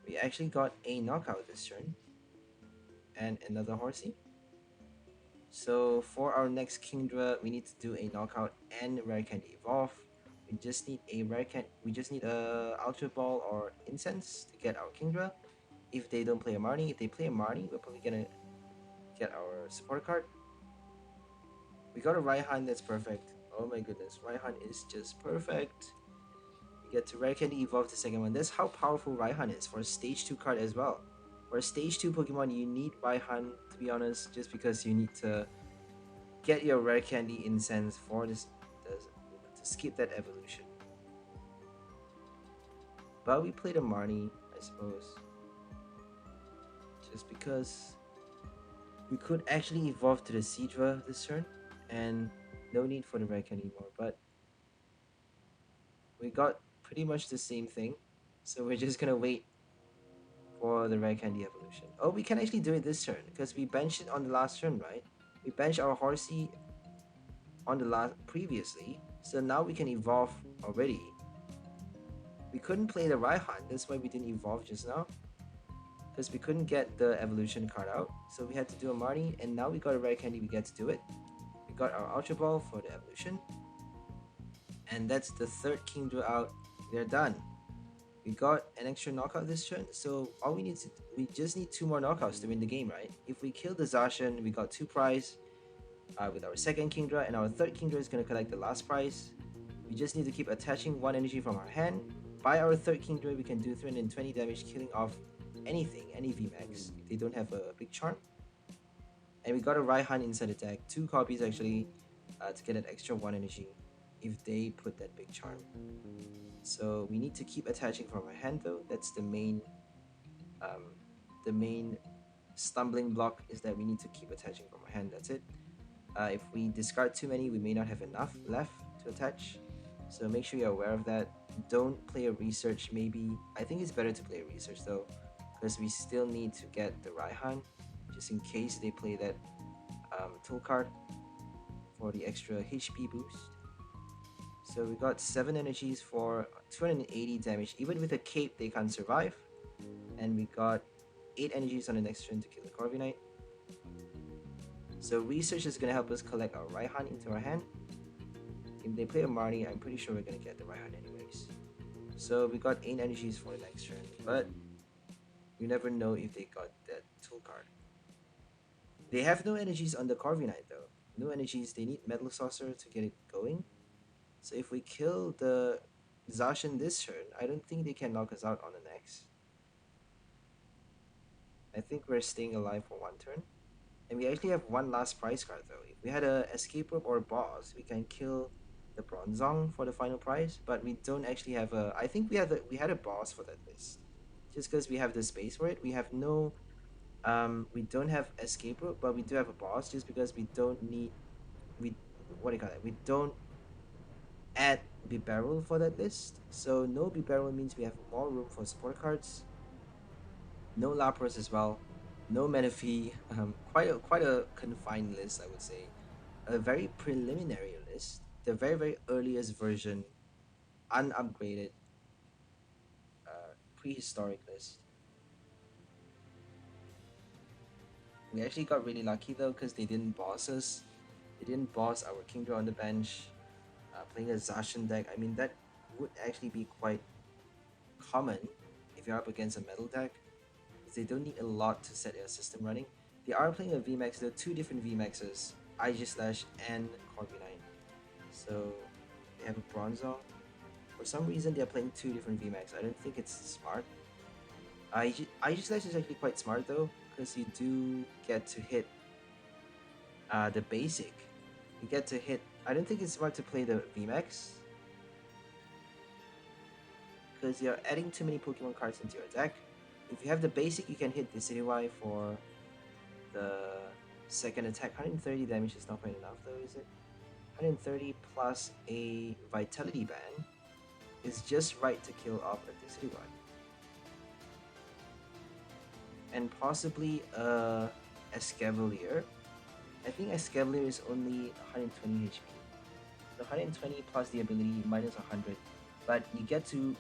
We actually got a knockout this turn. And another Horsey. So for our next Kingdra, we need to do a knockout and rare candy evolve. We just need a rare can. We just need a Ultra Ball or Incense to get our Kingdra. If they don't play a Marnie, if they play a Marnie, we're probably gonna get our support card. We got a Raihan, that's perfect. Oh my goodness, Raihan is just perfect. We get to rare candy evolve the second one. That's how powerful Raihan is for a stage 2 card as well. For a stage 2 Pokemon, you need Raihan, to be honest, just because you need to get your rare candy incense for this to skip that evolution. But we played a Marnie, I suppose, just because we could actually evolve to the Seadra this turn, and no need for the rare candy anymore. But we got pretty much the same thing, so we're just gonna wait for the rare candy evolution. Oh, we can actually do it this turn because we benched it on the last turn, right? We benched our Horsey on the last previously, so now we can evolve already. We couldn't play the Raihan, that's why we didn't evolve just now, because we couldn't get the evolution card out, so we had to do a Marnie, and now we got a rare candy, we get to do it. We got our Ultra Ball for the evolution, and that's the third Kingdra out. We're done. We got an extra knockout this turn, so all we just need 2 more knockouts to win the game, right? If we kill the Zacian, we got 2 prize with our second Kingdra, and our third Kingdra is going to collect the last prize. We just need to keep attaching 1 energy from our hand. By our third Kingdra, we can do 320 damage, killing off anything, any VMAX, if they don't have a big charm. And we got a Raihan inside the deck, 2 copies actually, to get an extra 1 energy if they put that big charm. So we need to keep attaching from our hand though. That's the main stumbling block, is that we need to keep attaching from our hand. That's it. If we discard too many, we may not have enough left to attach. So make sure you're aware of that. Don't play a research maybe. I think it's better to play a research though, because we still need to get the Raihan, just in case they play that tool card for the extra HP boost. So we got 7 energies for 280 damage. Even with a cape, they can't survive. And we got 8 energies on the next turn to kill the Corviknight. So research is going to help us collect our Raihan into our hand. If they play a Marnie, I'm pretty sure we're going to get the Raihan anyways. So we got 8 energies for the next turn. But you never know if they got that tool card. They have no energies on the Corviknight though. No energies, they need Metal Saucer to get it going. So if we kill the Zacian this turn, I don't think they can knock us out on the next. I think we're staying alive for 1 turn. And we actually have 1 last prize card though. If we had a escape rope or a boss, we can kill the Bronzong for the final prize. But we don't actually have a. I think we had a boss for that list, just because we have the space for it. We have no. We don't have escape rope, but we do have a boss, just because we don't need. What do you call it? We don't add Bibarel for that list. So no Bibarel means we have more room for support cards. No Lapras as well. No Menifee. Quite a confined list, I would say. A very preliminary list. The very earliest version, unupgraded, prehistoric list. We actually got really lucky though, because they didn't boss us. They didn't boss our Kingdra on the bench. Playing a Zacian deck, I mean, that would actually be quite common if you're up against a metal deck, because they don't need a lot to set their system running. They are playing a VMAX, there are 2 different VMAXs, Aegislash and Corviknight. So they have a Bronzong. For some reason, they're playing 2 different VMAX. I don't think it's smart. Aegislash is actually quite smart though, because you do get to hit the basic. You get to hit. I don't think it's smart to play the VMAX, because you're adding too many Pokemon cards into your deck. If you have the basic, you can hit the City Y for the second attack. 130 damage is not quite enough though, is it? 130 plus a Vitality Band is just right to kill off a City Y. And possibly a Escavalier. I think Escavalier is only 120 HP. The 120 plus the ability minus 100, but you get to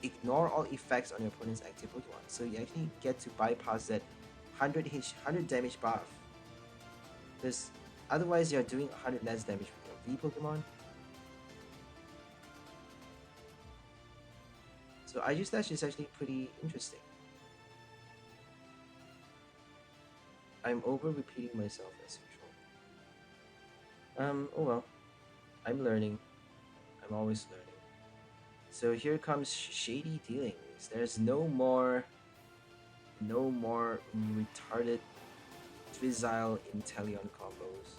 ignore all effects on your opponent's active Pokemon. So you actually get to bypass that 100 damage buff. Because otherwise you're doing 100 less damage with your V Pokemon. So Aegislash is actually pretty interesting. I'm over repeating myself as usual. Oh well. I'm learning. I'm always learning. So here comes Shady Dealings. There's no more retarded Drizzile Inteleon combos.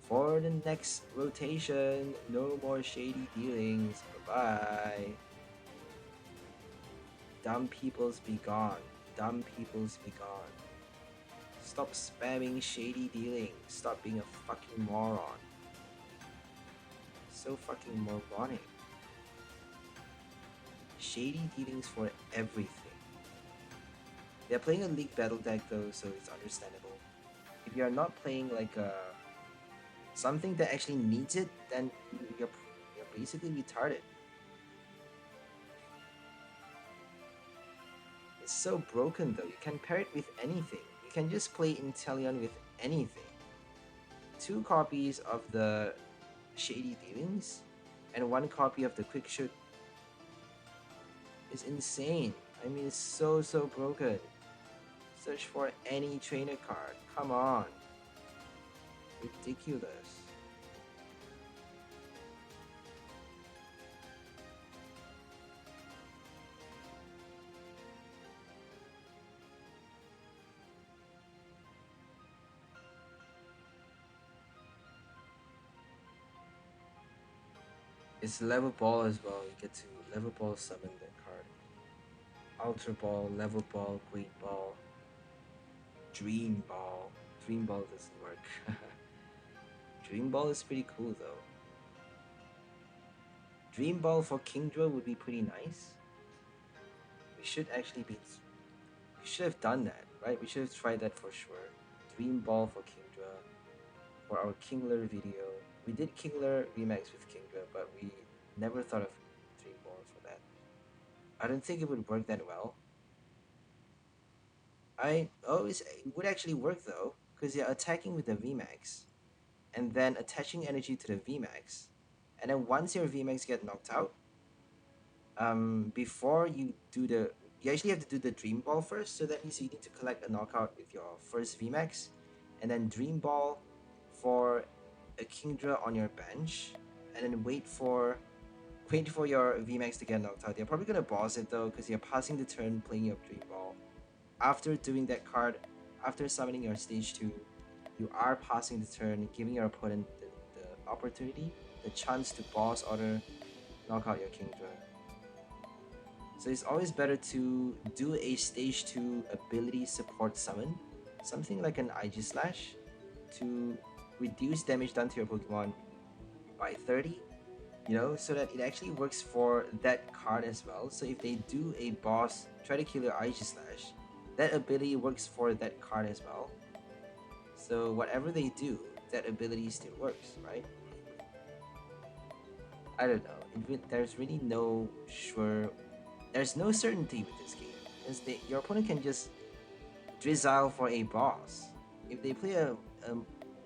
For the next rotation, no more Shady Dealings. Bye-bye. Dumb peoples be gone. Dumb peoples be gone. Stop spamming Shady Dealings. Stop being a fucking moron. So fucking moronic. Shady Dealings for everything. They're playing a League Battle deck though, so it's understandable. If you're not playing like something that actually needs it, then you're basically retarded. It's so broken though. You can pair it with anything. You can just play Inteleon with anything. 2 copies of the Shady Dealings and 1 copy of the Quick Shoot is insane. I mean, it's so broken. Search for any trainer card. Come on. Ridiculous. It's level ball as well. You get to level ball summon that card. Ultra Ball, Level Ball, Great Ball, Dream Ball. Dream Ball doesn't work. Dream Ball is pretty cool though. Dream Ball for Kingdra would be pretty nice. We should have done that, right? We should have tried that for sure. Dream Ball for Kingdra for our Kingler video. We did Kingler VMAX with Kingdra, but we never thought of Dream Ball for that. I don't think it would work that well. It would actually work though, because you're attacking with the VMAX, and then attaching energy to the VMAX, and then once your VMAX get knocked out, before you do you actually have to do the Dream Ball first, so that means you need to collect a knockout with your first VMAX, and then Dream Ball for a Kingdra on your bench, and then wait for your VMAX to get knocked out. You're probably gonna boss it though, because you're passing the turn playing your Dream Ball. After doing that card, after summoning your stage 2, you are passing the turn, giving your opponent the opportunity, the chance to boss or knock out your Kingdra. So it's always better to do a stage 2 ability support summon, something like an Aegislash, to reduce damage done to your Pokemon by 30, so that it actually works for that card as well. So if they do a boss, try to kill your Aegislash, that ability works for that card as well. So whatever they do, that ability still works, right? I don't know. There's really there's no certainty with this game, because your opponent can just Drizzile for a boss. If they play a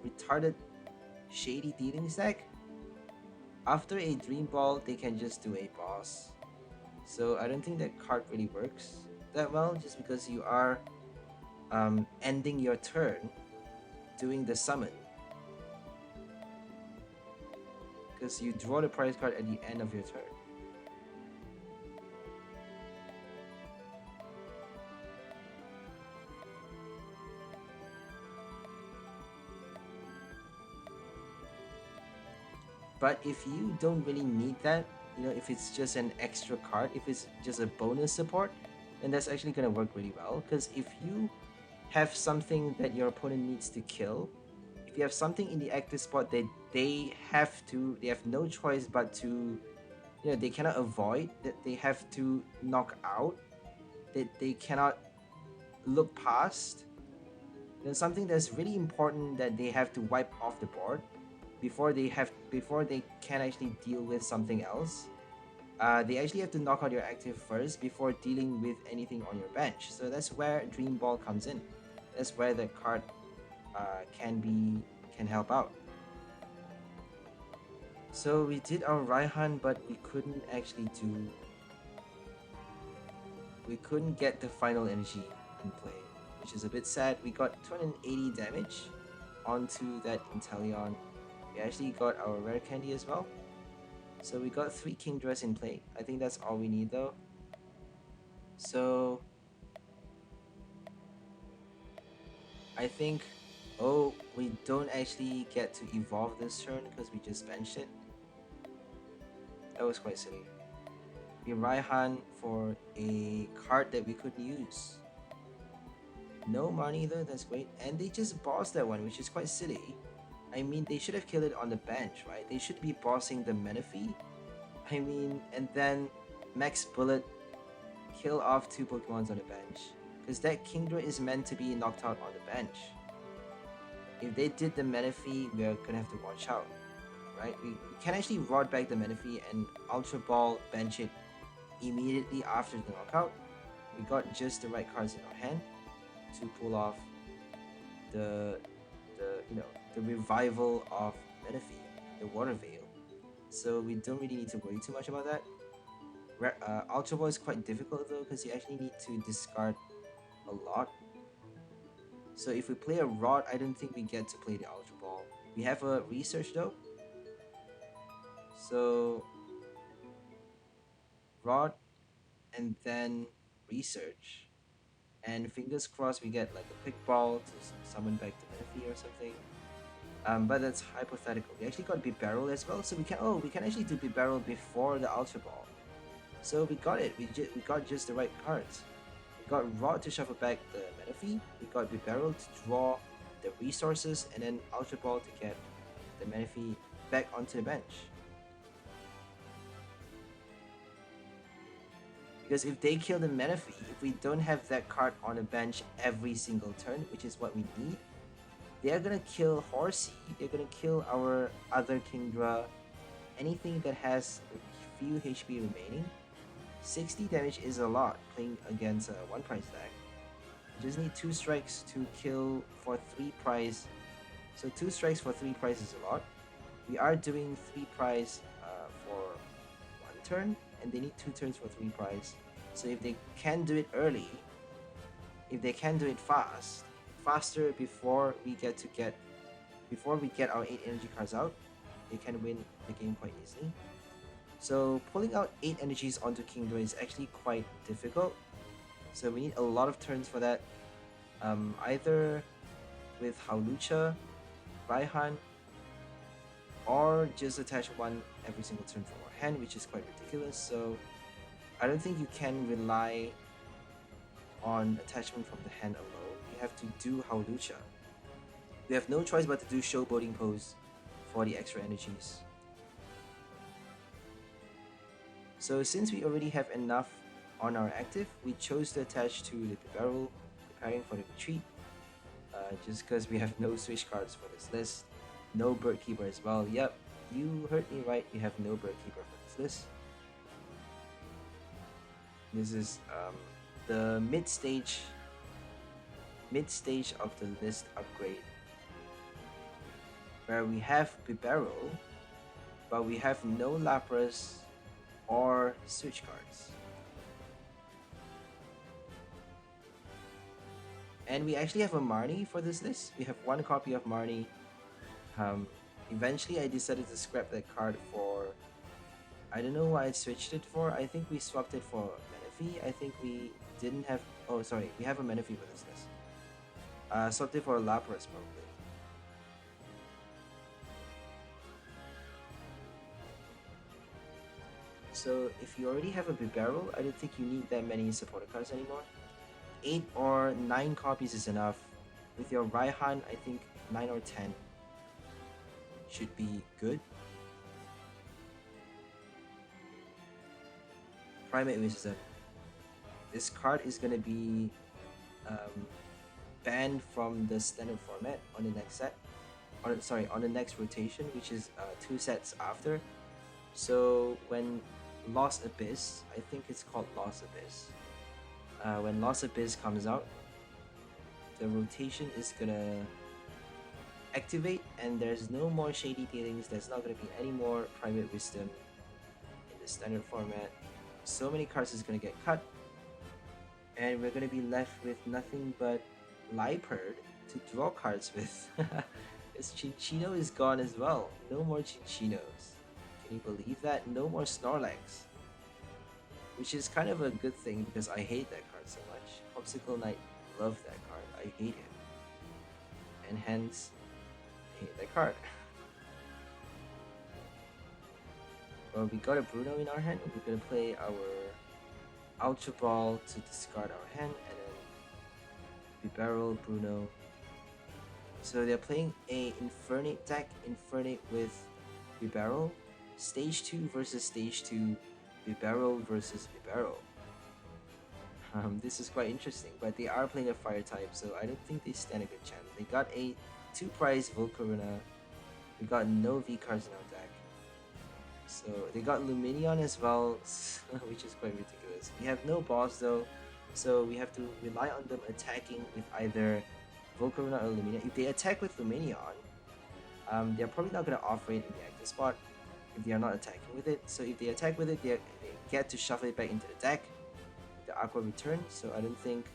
retarded Shady Dealings deck, after a Dream Ball, they can just do a boss. So I don't think that card really works that well, just because you are ending your turn doing the summon, because you draw the prize card at the end of your turn. But if you don't really need that, if it's just an extra card, if it's just a bonus support, then that's actually gonna work really well. Because if you have something that your opponent needs to kill, if you have something in the active spot that they have no choice but to, they cannot avoid, that they have to knock out, that they cannot look past, then something that's really important that they have to wipe off the board before they can actually deal with something else. They actually have to knock out your active first before dealing with anything on your bench. So that's where Dream Ball comes in. That's where the card can help out. So we did our Raihan, but we couldn't get the final energy in play, which is a bit sad. We got 280 damage onto that Inteleon. We actually got our rare candy as well. So we got 3 Kingdras in play. I think that's all we need though. So I think, oh, we don't actually get to evolve this turn because we just benched it. That was quite silly. We Raihan for a card that we could use. No money though, that's great. And they just bossed that one, which is quite silly. I mean, they should have killed it on the bench, right? They should be bossing the Menifee. I mean, and then Max Bullet kill off 2 Pokemons on the bench. Because that Kingdra is meant to be knocked out on the bench. If they did the Menifee, we're gonna have to watch out, right? We can actually rod back the Menifee and Ultra Ball bench it immediately after the knockout. We got just the right cards in our hand to pull off the revival of Menifee, the Water Veil. So we don't really need to worry too much about that. Ultra Ball is quite difficult though, because you actually need to discard a lot. So if we play a Rod, I don't think we get to play the Ultra Ball. We have a Research though. So Rod and then Research. And fingers crossed we get like a Quick Ball to summon back the Menifee or something. But that's hypothetical. We actually got Bibarel as well, so we can actually do Bibarel before the Ultra Ball. So we got it. We got just the right cards. We got Rod to shuffle back the Menifee. We got Bibarel to draw the resources, and then Ultra Ball to get the Menifee back onto the bench. Because if they kill the Menifee, if we don't have that card on the bench every single turn, which is what we need, they are gonna kill Horsey, they're gonna kill our other Kingdra, anything that has a few HP remaining. 60 damage is a lot playing against a One Prize deck. You just need 2 strikes to kill for 3 prize. So 2 strikes for 3 prize is a lot. We are doing 3 prize for 1 turn, and they need 2 turns for 3 prize. So if they can do it early, if they can do it faster before we get our 8 energy cards out, they can win the game quite easily. So pulling out 8 energies onto Kingdra is actually quite difficult. So we need a lot of turns for that. Either with Hawlucha, Raihan, or just attach 1 every single turn from our hand, which is quite ridiculous. So I don't think you can rely on attachment from the hand alone. You have to do Hawlucha. We have no choice but to do Showboating Pose for the extra energies. So since we already have enough on our active, we chose to attach to the Bibarel, preparing for the retreat. Just because we have no switch cards for this list. No Bird Keeper as well. Yep, you heard me right, we have no Bird Keeper for this list. This is the mid-stage of the list upgrade, where we have Bibarel, but we have no Lapras or switch cards. And we actually have a Marnie for this list. We have 1 copy of Marnie. Eventually I decided to scrap that card for, I don't know what I switched it for. I think we swapped it for Menifee. I think we didn't have, oh sorry, we have a Menifee for this list. Swapped it for Lapras probably. So if you already have a Bibarel, I don't think you need that many supporter cards anymore. 8 or 9 copies is enough. With your Raihan, I think 9 or 10 should be good. Primate Wisdom. This card is gonna be banned from the standard format on the next set. On the next rotation, which is 2 sets after. So when Lost Abyss, I think it's called Lost Abyss. When Lost Abyss comes out, the rotation is gonna activate, and there's no more Shady dealings. There's not gonna be any more Private Wisdom in the standard format. So many cards is gonna get cut, and we're gonna be left with nothing but Liepard to draw cards with. This Chinchino is gone as well. No more Chinchinos. Can you believe that? No more Snorlax. Which is kind of a good thing because I hate that card so much. Popsicle Knight loved that card. I hate it. And hence, I hate that card. Well, we got a Bruno in our hand. We're gonna play our Ultra Ball to discard our hand, and then Bibarel, Bruno. So they're playing a Infernape deck, Infernape with Bibarel. Stage 2 versus Stage 2, Bibarel versus Bibarel. This is quite interesting, but they are playing a Fire type, so I don't think they stand a good chance. They got a 2-prize Volcarona. We got no V cards in our deck. So they got Lumineon as well, which is quite ridiculous. We have no boss though, so we have to rely on them attacking with either Volcarona or Lumineon. If they attack with Lumineon, they're probably not going to offer it in the active spot if they are not attacking with it. So if they attack with it, they get to shuffle it back into the deck with the Aqua return. So I don't think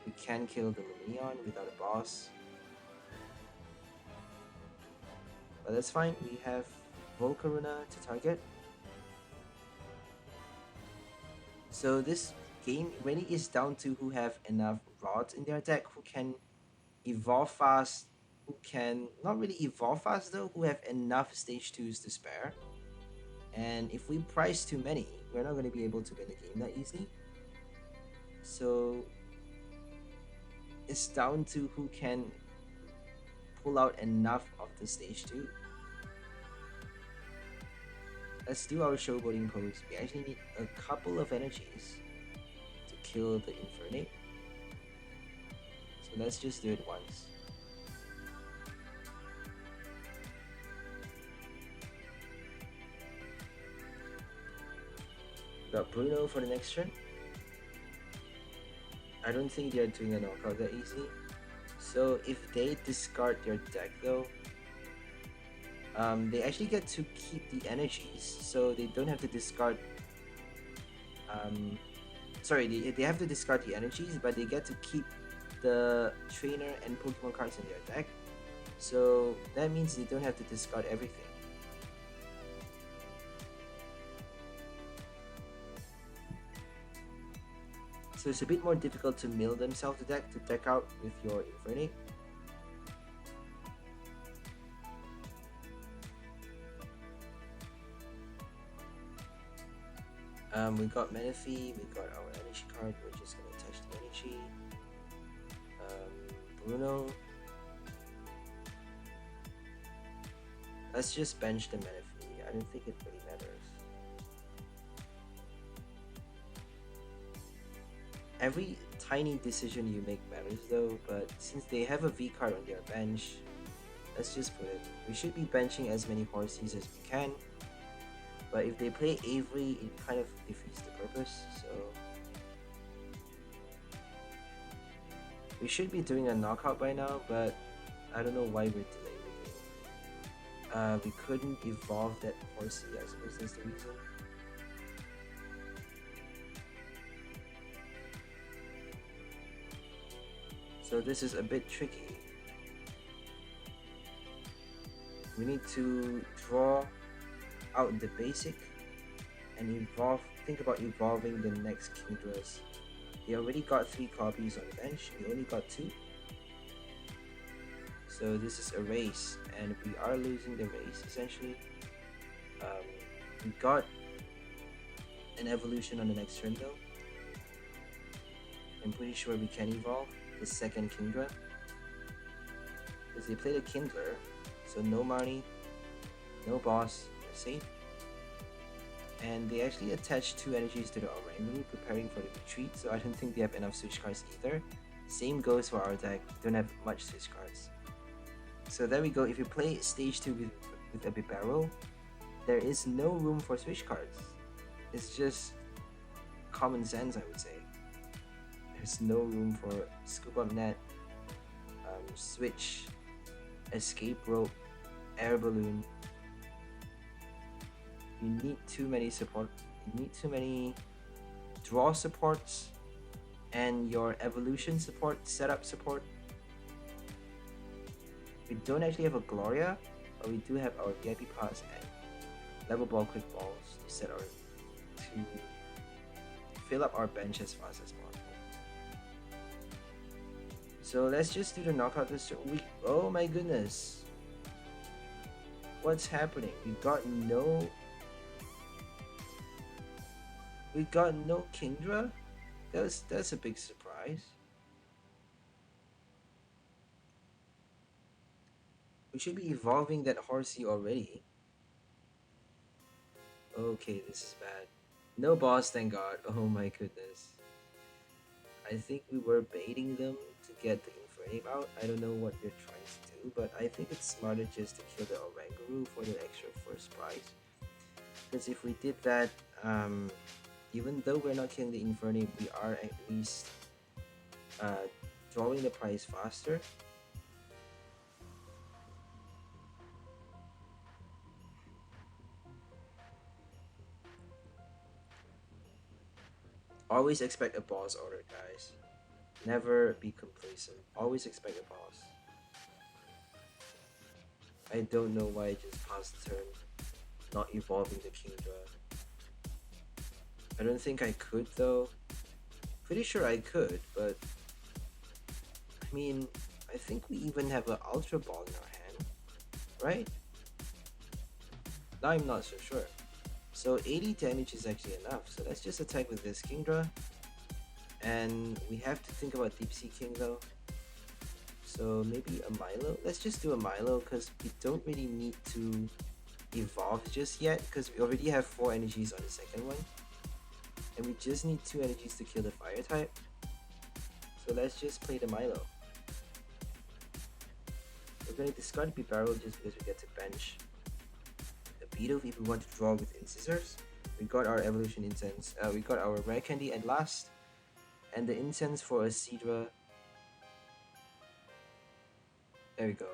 we can kill the Lumineon without a boss. But that's fine. We have Volcarona to target. So this game really is down to who have enough rods in their deck, who can evolve fast, who can not really evolve fast though, who have enough stage 2s to spare. And if we price too many, we're not going to be able to win the game that easily. So it's down to who can pull out enough of the stage 2. Let's do our Showboating Pose. We actually need a couple of energies to kill the Infernape. So let's just do it once. Got Bruno for the next turn. I don't think they're doing a knockout that easy. So if they discard their deck though, they actually get to keep the energies, so they don't have to discard. They have to discard the energies, but they get to keep the trainer and Pokemon cards in their deck. So that means they don't have to discard everything. So it's a bit more difficult to mill themselves to deck out with your Infernape. We got Menifee, we got our energy card, we're just gonna attach the energy. Bruno. Let's just bench the Menifee. I don't think it really matters. Every tiny decision you make matters though, but since they have a V card on their bench, let's just put it. We should be benching as many Horsies as we can. But if they play Avery, it kind of defeats the purpose, so we should be doing a knockout by now, but I don't know why we're delaying the game. We couldn't evolve that Horsey, I suppose that's the reason. So this is a bit tricky. We need to draw out the basic and think about evolving the next Kingdras. They already got 3 copies on the bench, we only got 2. So this is a race, and we are losing the race essentially. We got an evolution on the next turn though. I'm pretty sure we can evolve the second Kingdra. Because they played a Kindler, so no money, no boss, they're safe. And they actually attached 2 energies to the Oranguru, preparing for the retreat, so I don't think they have enough switch cards either. Same goes for our deck, we don't have much switch cards. So there we go, if you play stage 2 with a Bibarel, there is no room for switch cards. It's just common sense, I would say. There's no room for Scoop Up Net, Switch, Escape Rope, Air Balloon. You need too many support. You need too many draw supports and your evolution support, setup support. We don't actually have a Gloria, but we do have our VIP Pass and Level Ball Quick Balls to set our to fill up our bench as fast as possible. So let's just do the knockout this week. Oh my goodness. What's happening? We got no Kingdra? That's a big surprise. We should be evolving that Horsey already. Okay, this is bad. No boss, thank God. Oh my goodness. I think we were baiting them to get the Infernape out. I don't know what they're trying to do, but I think it's smarter just to kill the Oranguru for the extra first prize. Because if we did that, even though we're not killing the Infernape, we are at least drawing the prize faster. Always expect a boss order, guys. Never be complacent. Always expect a boss. I don't know why I just passed the turn, not evolving the Kingdra. I don't think I could though. Pretty sure I could, but I mean, I think we even have an Ultra Ball in our hand, right? Now I'm not so sure. So 80 damage is actually enough. So let's just attack with this Kingdra. And we have to think about Deep Sea King though. So maybe a Milo. Let's just do a Milo because we don't really need to evolve just yet because we already have 4 energies on the second one. And we just need 2 energies to kill the fire type. So let's just play the Milo. We're going to discard Bibarel just because we get to bench the Beetle if we want to draw with Incisors. We got our Evolution Incense. We got our Rare Candy at last. And the Incense for a Seadra. There we go.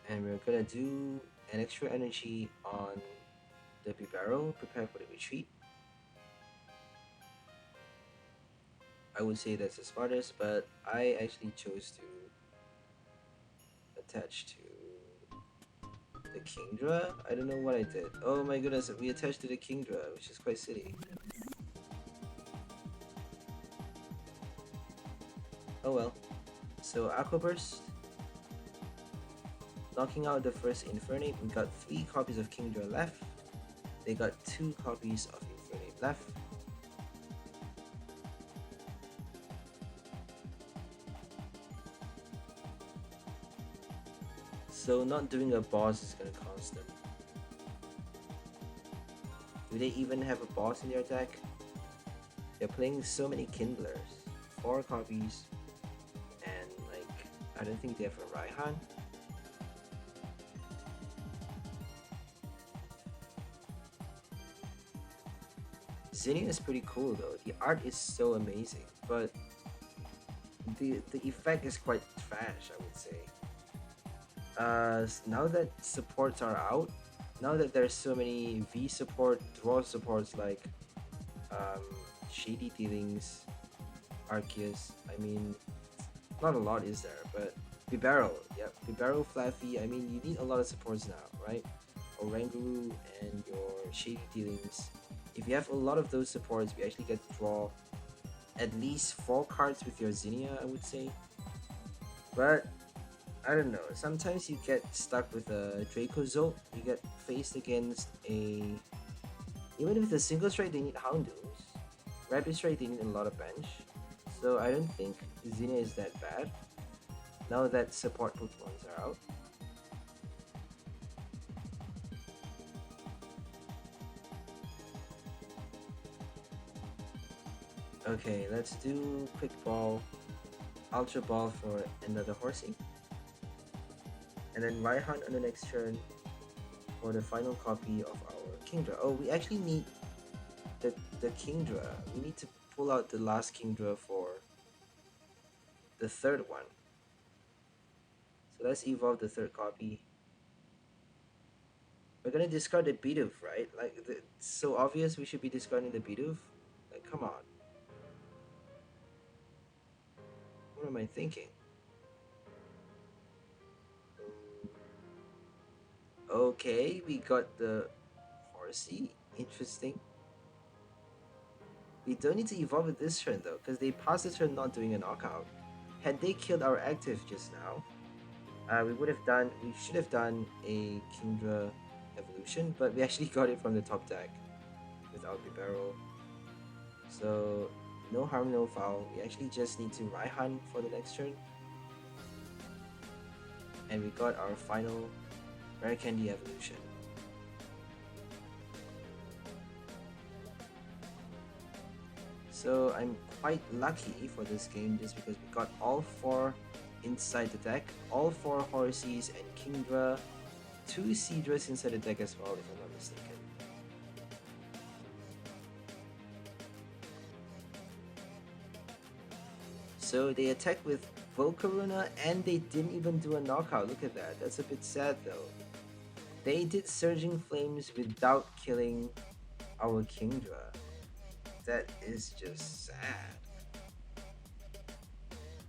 And we're gonna do an extra energy on the Bibarel, prepare for the retreat. I would say that's the smartest, but I actually chose to attach to the Kingdra. I don't know what I did. Oh my goodness, we attached to the Kingdra, which is quite silly. Oh well. So Aqua Burst, knocking out the first Infernape. We got 3 copies of Kingdra left. They got 2 copies of Infernape left. So not doing a boss is gonna cost them. Do they even have a boss in their deck? They're playing so many Kindlers. 4 copies. And like, I don't think they have a Raihan. Zinnia is pretty cool though. The art is so amazing, but the effect is quite trash, I would say. Now that supports are out, now that there's so many V support, draw supports like Shady Dealings, Arceus, I mean, not a lot is there, but Bibarel, yep, Bibarel, Fluffy, I mean, you need a lot of supports now, right? Oranguru and your Shady Dealings. If you have a lot of those supports, we actually get to draw at least 4 cards with your Zinnia, I would say. But I don't know. Sometimes you get stuck with a Dracozolt. You get faced against a even with a single strike, they need Houndoos. Rapid strike, they need a lot of bench. So I don't think Xenia is that bad. Now that support Pokemons are out. Okay, let's do Quick Ball, Ultra Ball for another Horsey. And then Raihan on the next turn for the final copy of our Kingdra. Oh, we actually need the Kingdra. We need to pull out the last Kingdra for the third one. So let's evolve the third copy. We're gonna discard the Bidoof, right? Like, it's so obvious we should be discarding the Bidoof. Like, come on. What am I thinking? Okay, we got the Horsey. Interesting. We don't need to evolve it this turn though, because they passed the turn not doing a knockout. Had they killed our active just now, we should have done a Kingdra evolution, but we actually got it from the top deck without Bibarel. So no harm, no foul. We actually just need to Raihan for the next turn. And we got our final Rare Candy evolution. So I'm quite lucky for this game just because we got all 4 inside the deck, all 4 Horseys and Kingdra, 2 Seadras inside the deck as well if I'm not mistaken. So they attack with Volcarona and they didn't even do a knockout. Look at that. That's a bit sad though. They did Surging Flames without killing our Kingdra. That is just sad.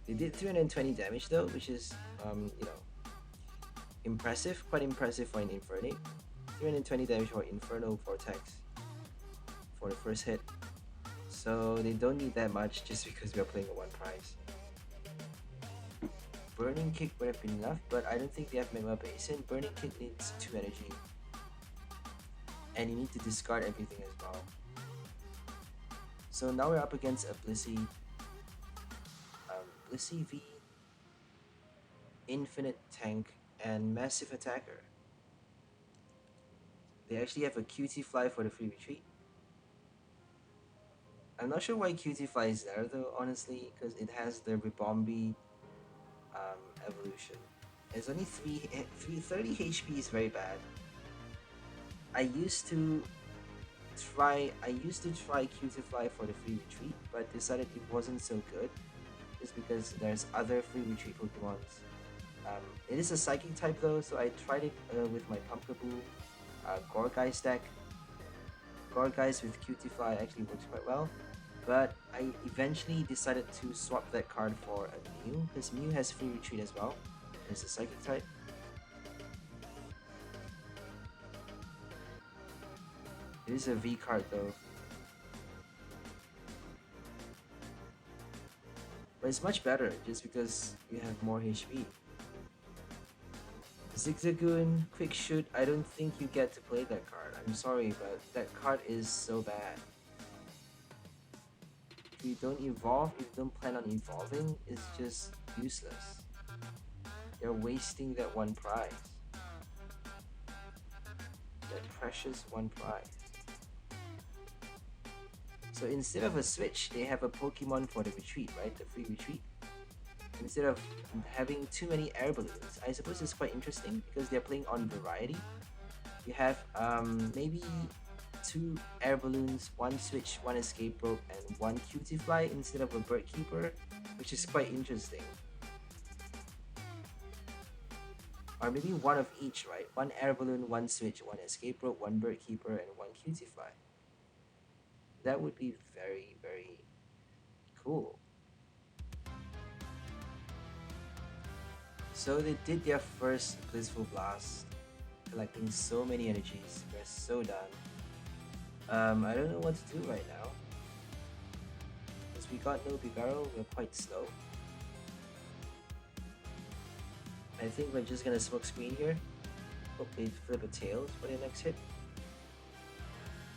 They did 320 damage though, which is, impressive. Quite impressive for an Infernape. 320 damage for Inferno Vortex for the first hit. So they don't need that much just because we are playing a One Prize. Burning Kick would have been enough, but I don't think they have Magma Basin. Burning Kick needs 2 energy. And you need to discard everything as well. So now we're up against a Blissey V, Infinite Tank, and Massive Attacker. They actually have a QT Fly for the free retreat. I'm not sure why QT Fly is there though, honestly, because it has the Ribombi evolution. It's only 30 HP is very bad. I used to try QT Fly for the free retreat, but decided it wasn't so good. Just because there's other free retreat Pokemons. It is a Psychic type though, so I tried it with my Pumpkaboo Gourgeist deck. Gourgeist with QT Fly actually works quite well, but I eventually decided to swap that card for a Mew, because Mew has free retreat as well. It's a Psychic type. It is a V card though. But it's much better just because you have more HP. Zigzagoon, Quick Shoot, I don't think you get to play that card. I'm sorry, but that card is so bad. If you don't evolve, if you don't plan on evolving, it's just useless. You're wasting that one prize. That precious one prize. So instead of a switch, they have a Pokemon for the retreat, right? The free retreat. Instead of having too many air balloons, I suppose it's quite interesting because they're playing on variety. You have maybe 2 air balloons, 1 switch, 1 escape rope, and 1 QT Fly instead of a bird keeper, which is quite interesting. Or maybe 1 of each, right? 1 air balloon, 1 switch, 1 escape rope, 1 bird keeper, and 1 QT Fly. That would be very, very cool. So they did their first Blissful Blast, collecting so many energies. We're so done. I don't know what to do right now. Because we got no Bibarel, we're quite slow. I think we're just gonna smoke screen here. Hope they flip a tail for the next hit.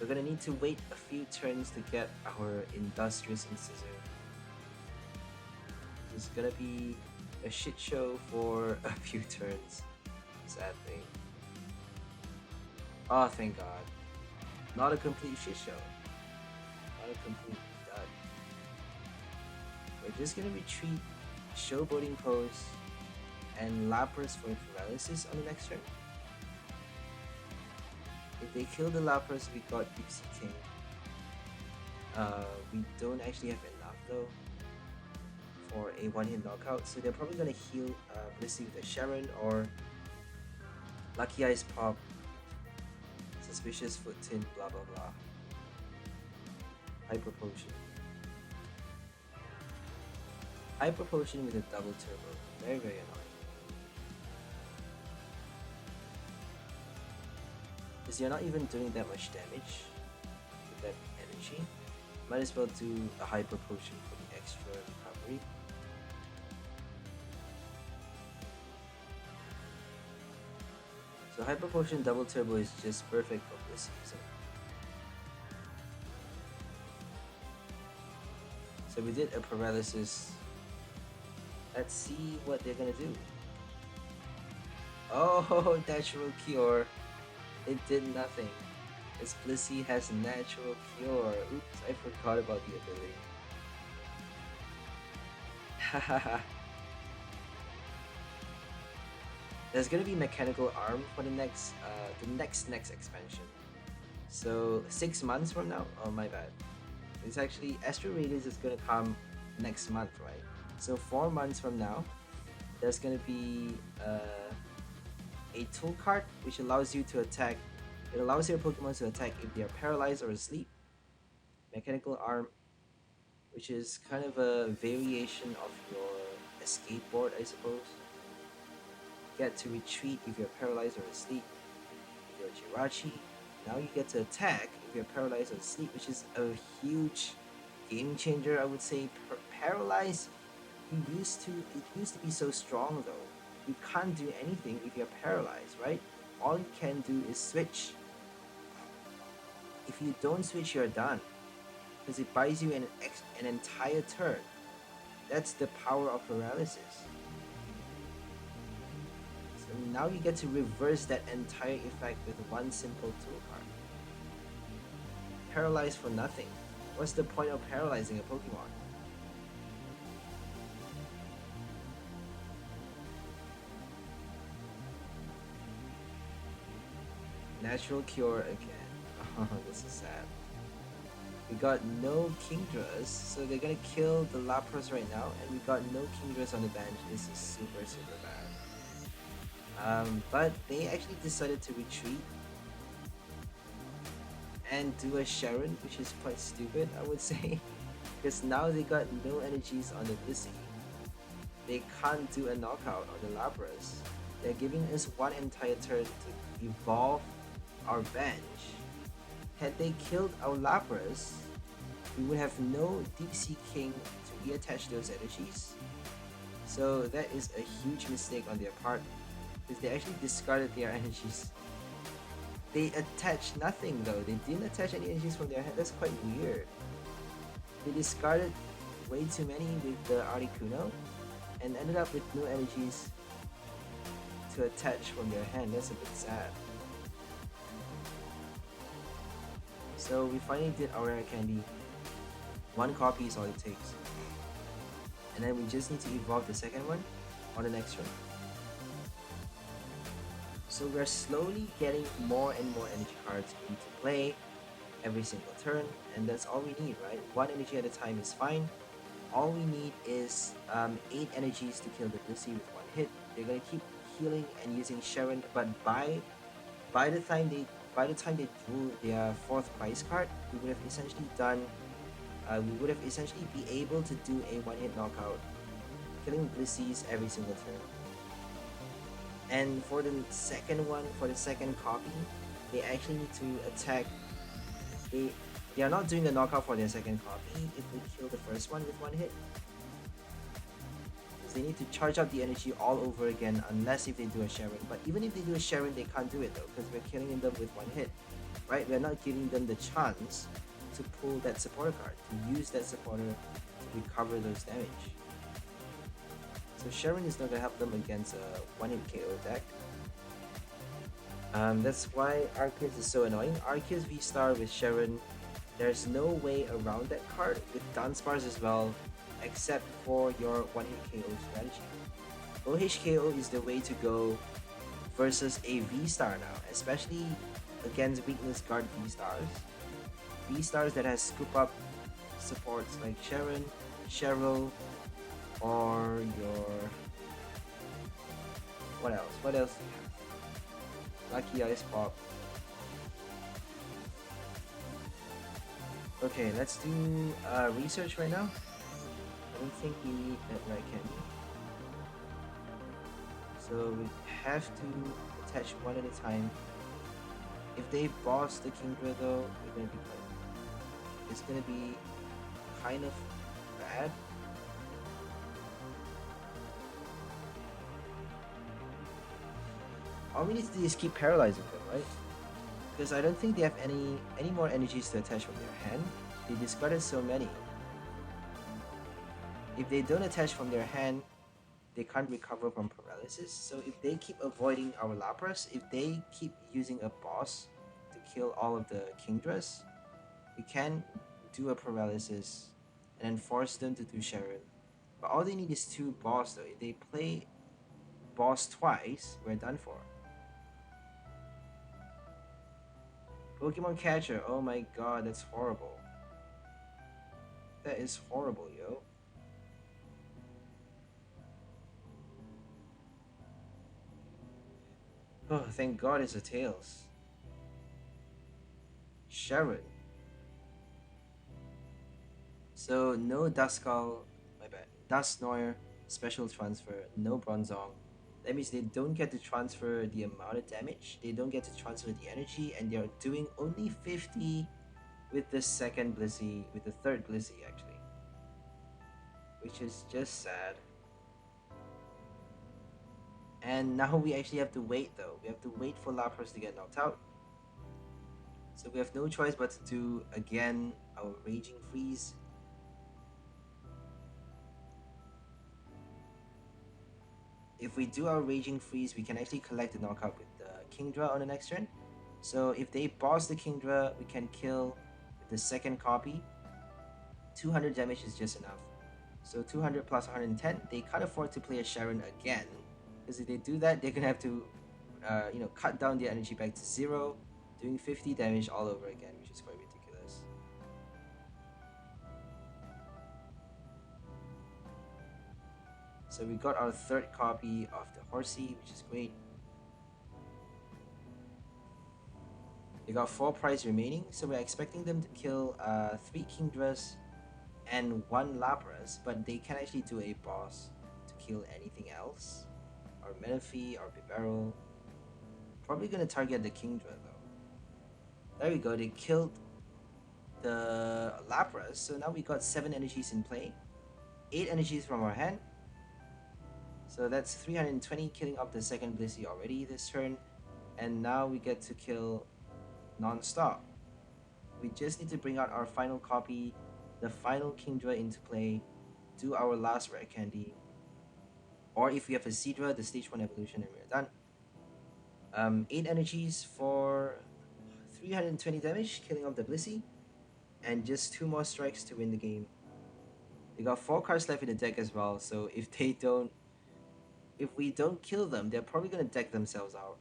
We're gonna need to wait a few turns to get our Industrious Incisor. It's gonna be a shit show for a few turns, sadly. Oh, thank God. Not a complete shit show. Not a complete dud. We're just gonna retreat, Showboating Pose, and Lapras for paralysis on the next turn. If they kill the Lapras, we got Blissey King. We don't actually have enough though for a one-hit knockout, so they're probably gonna heal Blissey with a Sharon or Lucky Eyes Pop, Suspicious Foot Tin, blah blah blah. Hyper Potion. Hyper Potion with a double turbo. Very, very annoying. Because you're not even doing that much damage with that energy. Might as well do a Hyper Potion for the extra recovery. So Hyper Potion double turbo is just perfect for this season. So we did a paralysis. Let's see what they're gonna do. Oh, natural cure. It did nothing. As Blissey has natural cure. Oops, I forgot about the ability. Hahaha. There's gonna be mechanical arm for the next next expansion. So 6 months from now. Oh my bad. It's actually Astro Radius is gonna come next month, right? So 4 months from now, there's gonna be a tool card which allows you to attack. It allows your Pokemon to attack if they are paralyzed or asleep. Mechanical arm, which is kind of a variation of your escape board, I suppose. Get to retreat if you're paralyzed or asleep. If you're Jirachi, now you get to attack if you're paralyzed or asleep, which is a huge game changer, I would say. Paralyze, it used to be so strong though. You can't do anything if you're paralyzed, right? All you can do is switch. If you don't switch, you're done, because it buys you an entire turn. That's the power of paralysis. So now you get to reverse that entire effect with one simple tool card. Paralyze for nothing. What's the point of paralyzing a Pokemon? Natural cure again. Oh, this is sad. We got no Kingdras, so they're gonna kill the Lapras right now, and we got no Kingdras on the bench. This is super, super bad. But they actually decided to retreat and do a Sharon, which is quite stupid, I would say, because now they got no energies on the Blissey. They can't do a knockout on the Lapras. They're giving us one entire turn to evolve our bench. Had they killed our Lapras, we would have no Deep Sea King to reattach those energies. So that is a huge mistake on their part, because they actually discarded their energies. They attached nothing though. They didn't attach any energies from their hand. That's quite weird. They discarded way too many with the Articuno and ended up with no energies to attach from their hand. That's a bit sad. So we finally did our rare candy. One copy is all it takes. And then we just need to evolve the second one on the next turn. So we're slowly getting more and more energy cards into play every single turn, and that's all we need, right? One energy at a time is fine. All we need is 8 energies to kill the Blissey with one hit. They're gonna keep healing and using Sharon, but by the time they drew their 4th prize card, we would have essentially done. We would have essentially be able to do a one-hit knockout, killing Blisseys every single turn. And for the second one, for the second copy, they actually need to attack. They are not doing the knockout for their second copy if they kill the first one with one hit. They need to charge up the energy all over again unless if they do a Sharon. But even if they do a Sharon, they can't do it though because we're killing them with one hit, right? We're not giving them the chance to pull that supporter card, to use that supporter to recover those damage. So Sharon is not going to help them against a 1-hit KO deck. That's why Arceus is so annoying. Arceus VSTAR with Sharon, there's no way around that card with Dunsparce as well, except for your 1-hit KO strategy. OHKO is the way to go versus a V-Star now, especially against weakness guard V-Stars. V-Stars that has scoop up supports like Sharon, Cheryl, or your... What else? What else do you have? Lucky Ice Pop. Okay, let's do research right now. I don't think we need that right candy. So we have to attach one at a time. If they boss the Kingdra though, we're gonna be fine. It's gonna be kind of bad. All we need to do is keep paralyzing them, right? Because I don't think they have any more energies to attach from their hand. They discarded so many. If they don't attach from their hand, they can't recover from paralysis. So if they keep avoiding our Lapras, if they keep using a boss to kill all of the Kingdras, we can do a paralysis and then force them to do Sharon. But all they need is 2 boss though. If they play boss twice, we're done for. Pokemon Catcher, oh my god, that's horrible. That is horrible, yo. Oh, thank god it's a Tails. Sharon. So, no Duskull, my bad. Dusknoir, special transfer, no Bronzong. That means they don't get to transfer the amount of damage, they don't get to transfer the energy, and they're doing only 50 with the second Blissey, with the third Blissey actually. Which is just sad. And now we actually have to wait though. We have to wait for Lapras to get knocked out. So we have no choice but to do again our Raging Freeze. If we do our Raging Freeze, we can actually collect the knockout with the Kingdra on the next turn. So if they boss the Kingdra, we can kill with the second copy. 200 damage is just enough. So 200 plus 110, they can't afford to play a Sharon again. Because if they do that, they're gonna have to cut down the energy back to 0, doing 50 damage all over again, which is quite ridiculous. So we got our third copy of the Horsey, which is great. They got 4 prize remaining, so we're expecting them to kill 3 Kingdras and 1 Lapras, but they can actually do a boss to kill anything else. Or Menifee, or Bibarel. Probably gonna target the Kingdra though. There we go, they killed the Lapras, so now we got 7 energies in play. 8 energies from our hand. So that's 320, killing up the second Blissey already this turn. And now we get to kill non-stop. We just need to bring out our final copy, the final Kingdra into play, do our last rare candy. Or if we have a Seadra, the stage 1 evolution, and we're done. 8 energies for 320 damage, killing off the Blissey. And just 2 more strikes to win the game. They got 4 cards left in the deck as well, so if we don't kill them, they're probably gonna deck themselves out.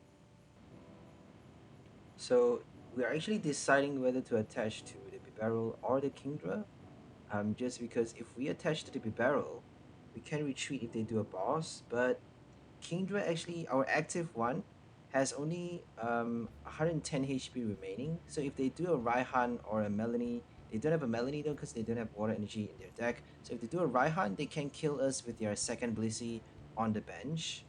So we're actually deciding whether to attach to the Bibarel or the Kingdra. Just because if we attach to the Bibarel, we can retreat if they do a boss, but Kingdra actually, our active one, has only 110 HP remaining. So if they do a Raihan or a Melanie, they don't have a Melanie though because they don't have water energy in their deck. So if they do a Raihan, they can kill us with their second Blissey on the bench.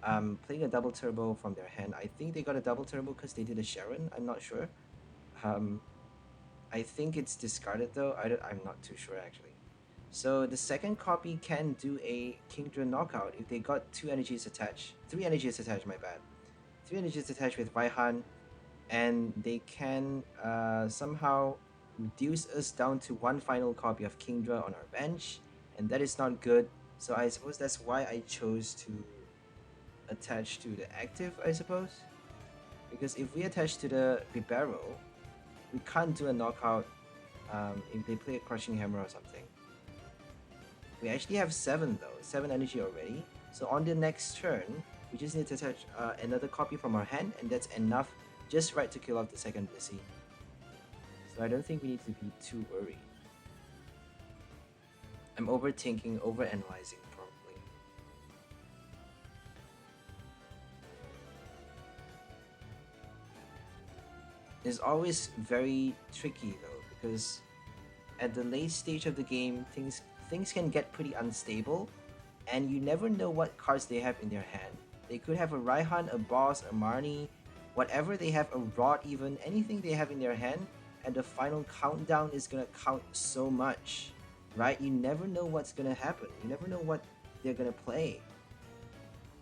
Playing a double turbo from their hand. I think they got a double turbo because they did a Sharon. I'm not sure. I think it's discarded though. I'm not too sure actually. So the second copy can do a Kingdra knockout if they got two energies attached. Three energies attached, my bad. Three energies attached with Raihan, and they can somehow reduce us down to one final copy of Kingdra on our bench, and that is not good. So I suppose that's why I chose to attach to the active, I suppose. Because if we attach to the Bibarel, we can't do a knockout if they play a Crushing Hammer or something. We actually have 7 though, 7 energy already. So on the next turn, we just need to attach another copy from our hand, and that's enough just right to kill off the second Blissey. So I don't think we need to be too worried. I'm overthinking, overanalyzing probably. It's always very tricky though, because at the late stage of the game, things can get pretty unstable, and you never know what cards they have in their hand. They could have a Raihan, a Boss, a Marnie, whatever they have, a Rod even, anything they have in their hand, and the final countdown is gonna count so much, right? You never know what's gonna happen. You never know what they're gonna play.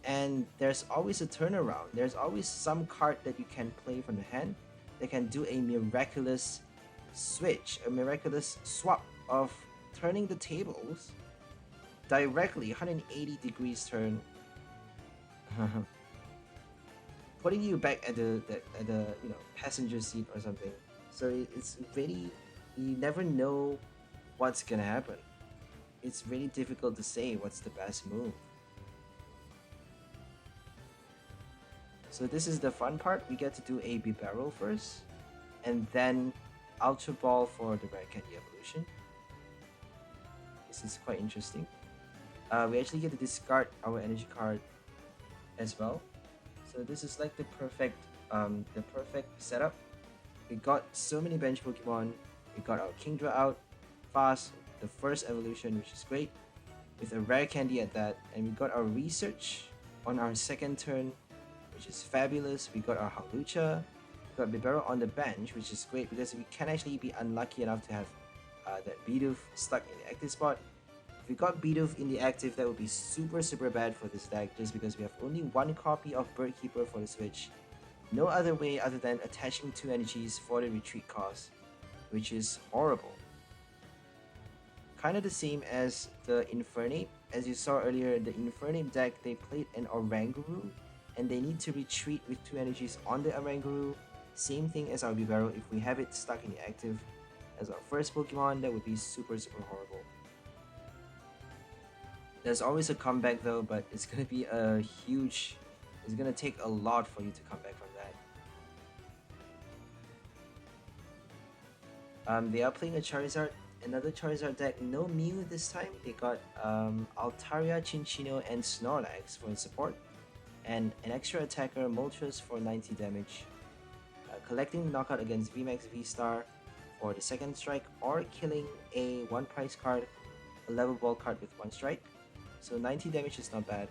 And there's always a turnaround. There's always some card that you can play from the hand that can do a miraculous switch, a miraculous swap of turning the tables directly 180 degrees turn, putting you back at the passenger seat or something. So it's really, you never know what's gonna happen. It's really difficult to say what's the best move. So this is the fun part. We get to do a Bibarel first, and then Ultra Ball for the Rare Candy evolution. This is quite interesting. We actually get to discard our energy card as well. So this is like the perfect setup. We got so many bench Pokemon. We got our Kingdra out fast, the first evolution, which is great, with a rare candy at that, and we got our research on our second turn, which is fabulous. We got our Hawlucha, we got Bibarel on the bench, which is great because we can actually be unlucky enough to have that Bidoof stuck in the active spot. If we got Bidoof in the active, that would be super bad for this deck, just because we have only one copy of Birdkeeper for the switch. No other way other than attaching 2 energies for the retreat cost, which is horrible. Kind of the same as the Infernape. As you saw earlier, the Infernape deck, they played an Oranguru, and they need to retreat with 2 energies on the Oranguru. Same thing as our Bibarel. If we have it stuck in the active as our first Pokemon, that would be super horrible. There's always a comeback though, but it's gonna be a huge... It's gonna take a lot for you to come back from that. They are playing a Charizard, another Charizard deck. No Mew this time. They got Altaria, Chinchino, and Snorlax for support, and an extra attacker, Moltres, for 90 damage. Collecting the knockout against VMAX VSTAR for the second strike, or killing a One Prize card, a level ball card with 1 strike. So 90 damage is not bad.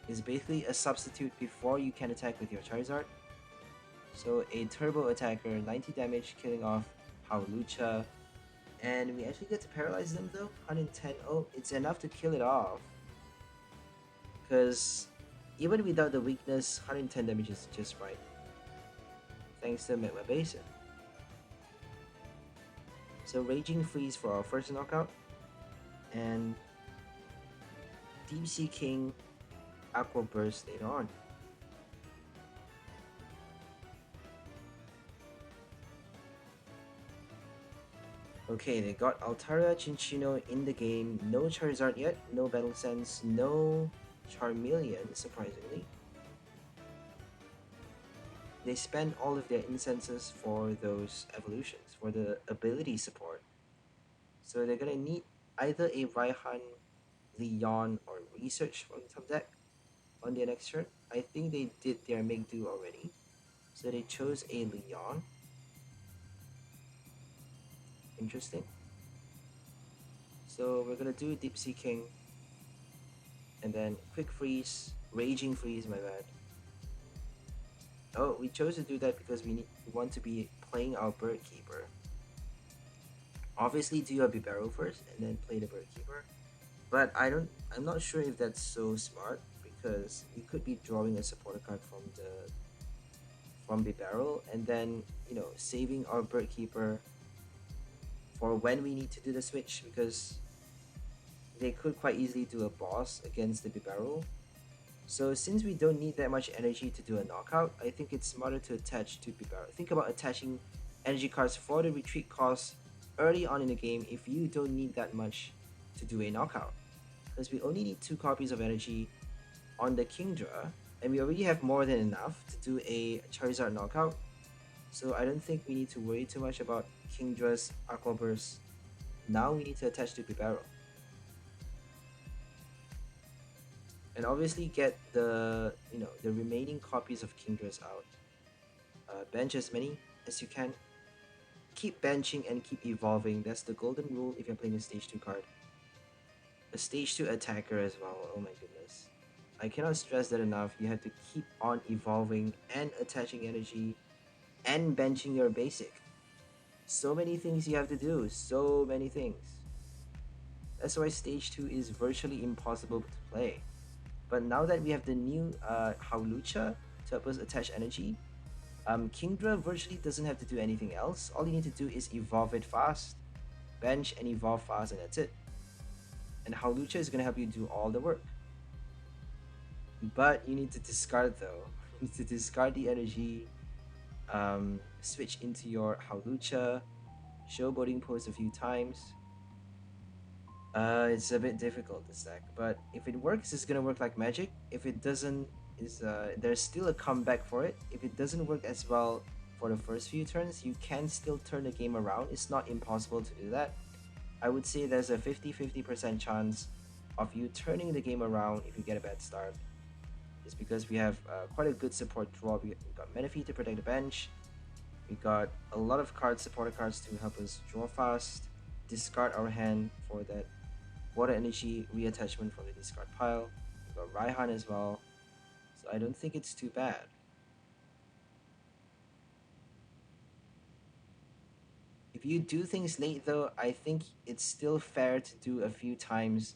It's basically a substitute before you can attack with your Charizard. So a turbo attacker, 90 damage, killing off Hawlucha. And we actually get to paralyze them though, 110. Oh, it's enough to kill it off. Because even without the weakness, 110 damage is just right. Thanks to Midway Basin. So Raging Freeze for our first knockout. And Deep Sea King, Aqua Burst later on. Okay, they got Altaria, Chinchino in the game. No Charizard yet, no Battle Sense, no Charmeleon, surprisingly. They spend all of their incenses for those evolutions, for the ability support. So they're gonna need either a Raihan, Leon, or Research from some deck on their next turn. I think they did their make do already. So they chose a Leon. Interesting. So we're gonna do Deep Sea King, and then Quick Freeze, Raging Freeze, my bad. Oh, we chose to do that because we want to be playing our Birdkeeper Obviously, do your Bibarel first and then play the Bird Keeper. But I'm not sure if that's so smart because we could be drawing a supporter card from Bibarel and then saving our Bird Keeper for when we need to do the switch because they could quite easily do a boss against the Bibarel. So since we don't need that much energy to do a knockout, I think it's smarter to attach to Bibarel. Think about attaching energy cards for the retreat cost early on in the game if you don't need that much to do a knockout. Because we only need 2 copies of energy on the Kingdra, and we already have more than enough to do a Charizard knockout. So I don't think we need to worry too much about Kingdra's Aqua Burst. Now we need to attach to Bibarel. And obviously get the remaining copies of Kingdras out. Bench as many as you can. Keep benching and keep evolving. That's the golden rule if you're playing a stage 2 card. A stage 2 attacker as well. Oh my goodness. I cannot stress that enough. You have to keep on evolving and attaching energy and benching your basic. So many things you have to do. So many things. That's why stage 2 is virtually impossible to play. But now that we have the new Hawlucha to help us attach energy, Kingdra virtually doesn't have to do anything else. All you need to do is evolve it fast, bench and evolve fast, and that's it. And Hawlucha is going to help you do all the work. But you need to discard though. You need to discard the energy, switch into your Hawlucha, Showboating Pose a few times. It's a bit difficult this deck, but if it works, it's gonna work like magic. If it doesn't, there's still a comeback for it. If it doesn't work as well for the first few turns, you can still turn the game around. It's not impossible to do that. I would say there's a 50-50% chance of you turning the game around if you get a bad start. It's because we have quite a good support draw. We got Menifee to protect the bench. We got a lot of cards, supporter cards to help us draw fast, discard our hand for that water energy reattachment from the discard pile. We got Raihan as well. So I don't think it's too bad. If you do things late though, I think it's still fair to do a few times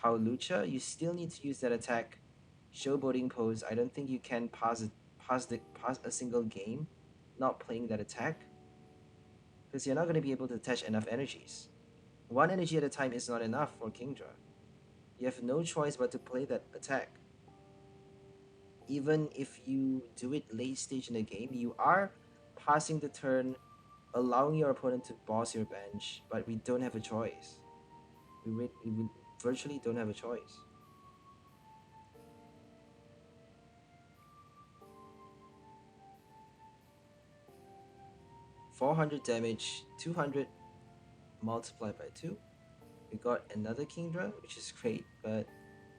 Hawlucha. You still need to use that attack. Showboating Pose, I don't think you can pass a single game not playing that attack. Because you're not going to be able to attach enough energies. One energy at a time is not enough for Kingdra. You have no choice but to play that attack. Even if you do it late stage in the game, you are passing the turn, allowing your opponent to boss your bench, but we don't have a choice. We virtually don't have a choice. $400 damage, 200 multiplied by 2. We got another Kingdra, which is great, but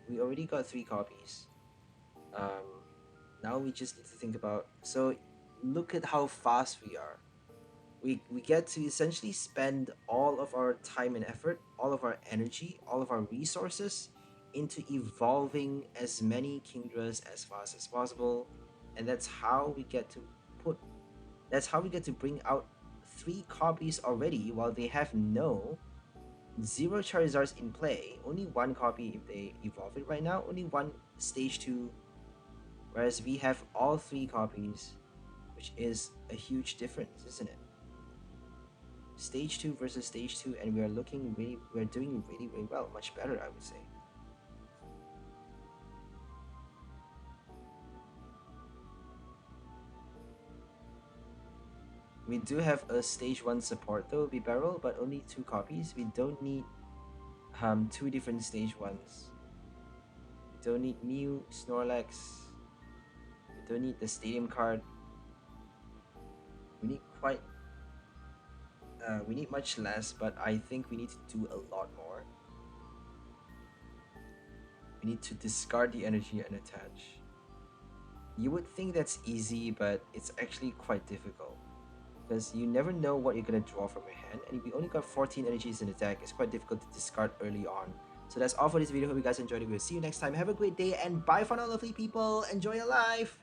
we already got 3 copies. Now we just need to think about, so look at how fast we are. We get to essentially spend all of our time and effort, all of our energy, all of our resources into evolving as many Kingdras as fast as possible, and that's how we get to bring out 3 copies already while they have 0 Charizards in play. Only 1 copy if they evolve it right now. Only 1 stage 2. Whereas we have all 3 copies, which is a huge difference, isn't it? Stage 2 versus stage 2, and we're doing really well. Much better, I would say. We do have a stage 1 support though, Bibarel, but only 2 copies. We don't need 2 different stage 1s. We don't need Mew, Snorlax. We don't need the stadium card. We need much less, but I think we need to do a lot more. We need to discard the energy and attach. You would think that's easy, but it's actually quite difficult. Because you never know what you're going to draw from your hand, and if you only got 14 energies in the deck, it's quite difficult to discard early on. So that's all for this video. Hope you guys enjoyed it. We'll see you next time. Have a great day, and bye for now, lovely people. Enjoy your life!